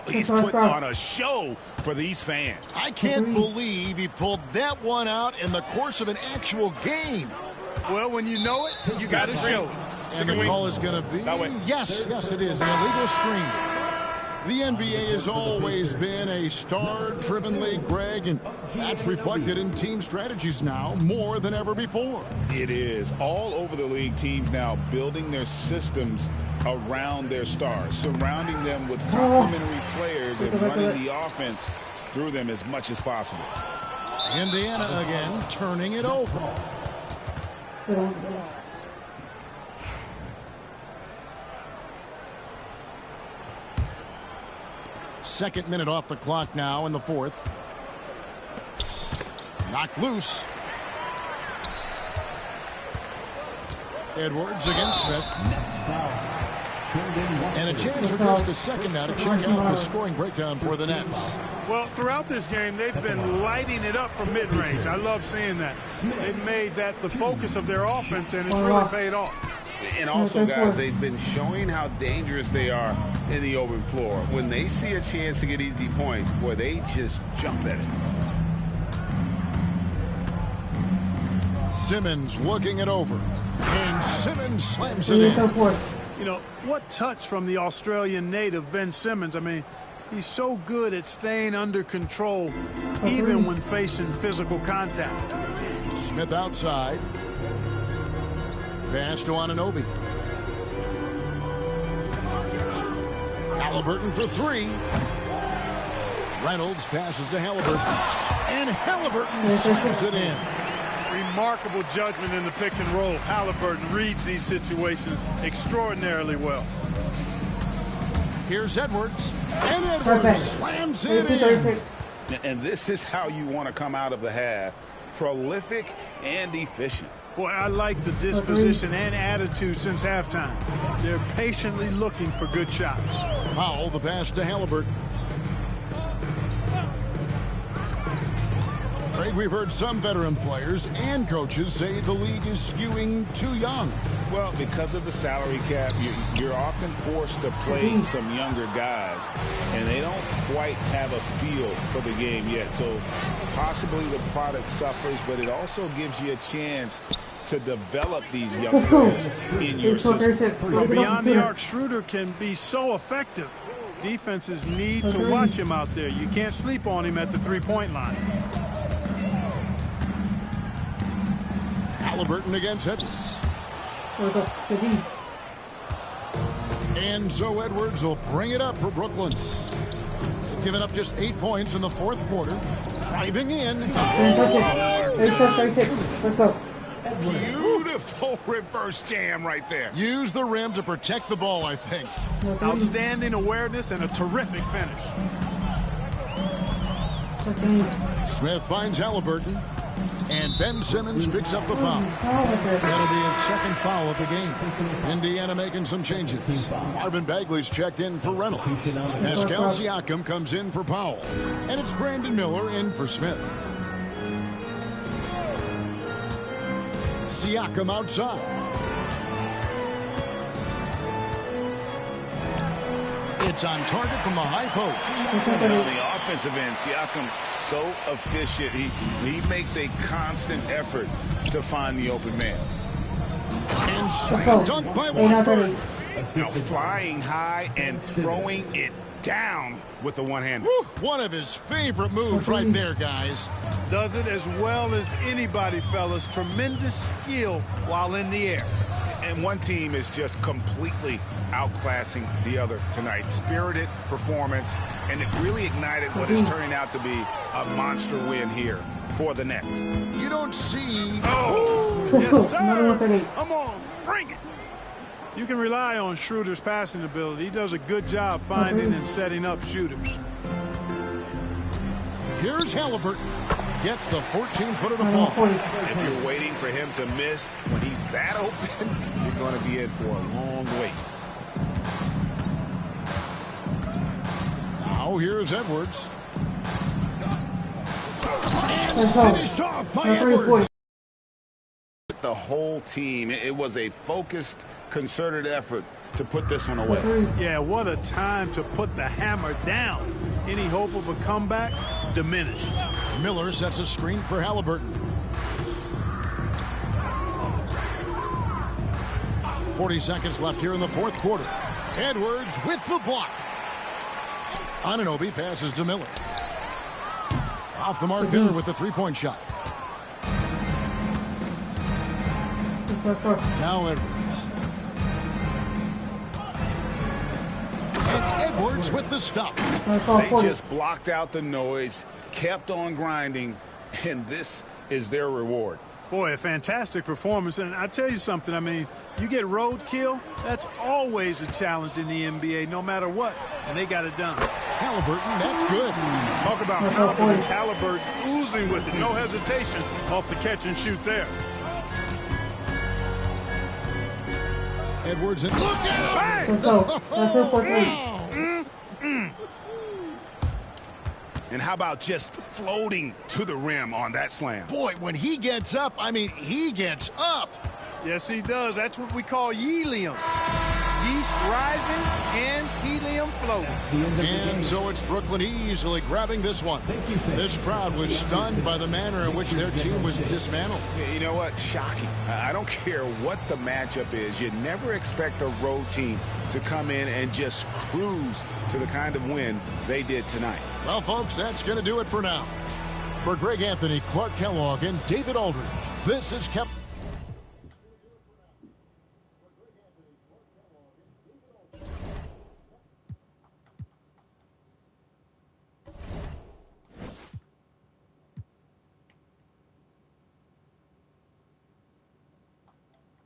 He's put on a show for these fans. I can't believe he pulled that one out in the course of an actual game. Well, when you know it, you got to show it. And the call is going to be, yes, it is, an illegal screen. The NBA has always been a star-driven league, Greg, and that's reflected in team strategies now more than ever before. It is. All over the league, teams now building their systems around their stars, surrounding them with complementary players and running the offense through them as much as possible. Indiana again turning it over. Second minute off the clock now in the fourth. Knocked loose. Edwards against Smith. And a chance for just a second now to check out the scoring breakdown for the Nets. Well, throughout this game, they've been lighting it up from mid-range. I love seeing that. They've made that the focus of their offense, and it's really paid off. And also, guys, they've been showing how dangerous they are in the open floor. When they see a chance to get easy points, boy, they just jump at it. Simmons looking it over. And Simmons slams it in. You know, what touch from the Australian native, Ben Simmons. I mean, he's so good at staying under control, even when facing physical contact. Smith outside. Pass to Anunoby. Halliburton for 3. Reynolds passes to Halliburton. And Halliburton slams it in. Remarkable judgment in the pick and roll. Halliburton reads these situations extraordinarily well. Here's Edwards. And Edwards slams it in. And this is how you want to come out of the half. Prolific and efficient. Boy, I like the disposition and attitude since halftime. They're patiently looking for good shots. Powell, the pass to Halliburton. Greg, we've heard some veteran players and coaches say the league is skewing too young. Well, because of the salary cap, you're often forced to play some younger guys, and they don't quite have a feel for the game yet. So possibly the product suffers, but it also gives you a chance to develop these young players in your system. From beyond the arc, Schroeder can be so effective. Defenses need to watch him out there. You can't sleep on him at the three-point line. Halliburton against Edwards. And so Edwards will bring it up for Brooklyn. Giving up just 8 points in the fourth quarter. Driving in. Beautiful reverse jam right there. Use the rim to protect the ball, I think. Outstanding awareness and a terrific finish. Smith finds Halliburton. And Ben Simmons picks up the foul. That'll be his second foul of the game. Indiana making some changes. Marvin Bagley's checked in for Reynolds. Pascal Siakam comes in for Powell. And it's Brandon Miller in for Smith. Siakam outside. It's on target from the high post. And on the offensive end, Siakam so efficient. He makes a constant effort to find the open man. And slam dunk by Watford. Now flying high and throwing it down with the one-hander. One of his favorite moves right there, guys. Does it as well as anybody, fellas. Tremendous skill while in the air. And one team is just completely outclassing the other tonight. Spirited performance, and it really ignited what is turning out to be a monster win here for the Nets. You don't see... Oh, yes, sir. Come on, bring it. You can rely on Schroeder's passing ability. He does a good job finding and setting up shooters. Here's Halliburton. Gets the 14-footer to fall. If you're waiting for him to miss when he's that open, you're going to be in for a long wait. Now here's Edwards. And finished off by Edwards. The whole team, it was a focused, concerted effort to put this one away. Yeah, what a time to put the hammer down. Any hope of a comeback diminished. Miller sets a screen for Halliburton. 40 seconds left here in the fourth quarter. Edwards with the block. Anunoby passes to Miller. Off the mark there with the three-point shot. Now Edwards. And Edwards with the stuff. They just blocked out the noise, kept on grinding, and this is their reward. Boy, a fantastic performance. And I tell you something, I mean, you get roadkill, that's always a challenge in the NBA, no matter what. And they got it done. Halliburton, that's good. Talk about confidence. Halliburton oozing with it. No hesitation off the catch and shoot there. Edwards and look out! And how about just floating to the rim on that slam? Boy, when he gets up, I mean, he gets up. Yes, he does. That's what we call helium. Yeast rising and helium floating. And so it's Brooklyn easily grabbing this one. This crowd was stunned by the manner in which their team was dismantled. You know what? Shocking. I don't care what the matchup is. You never expect a road team to come in and just cruise to the kind of win they did tonight. Well, folks, that's going to do it for now. For Greg Anthony, Clark Kellogg, and David Aldridge, this is Kep.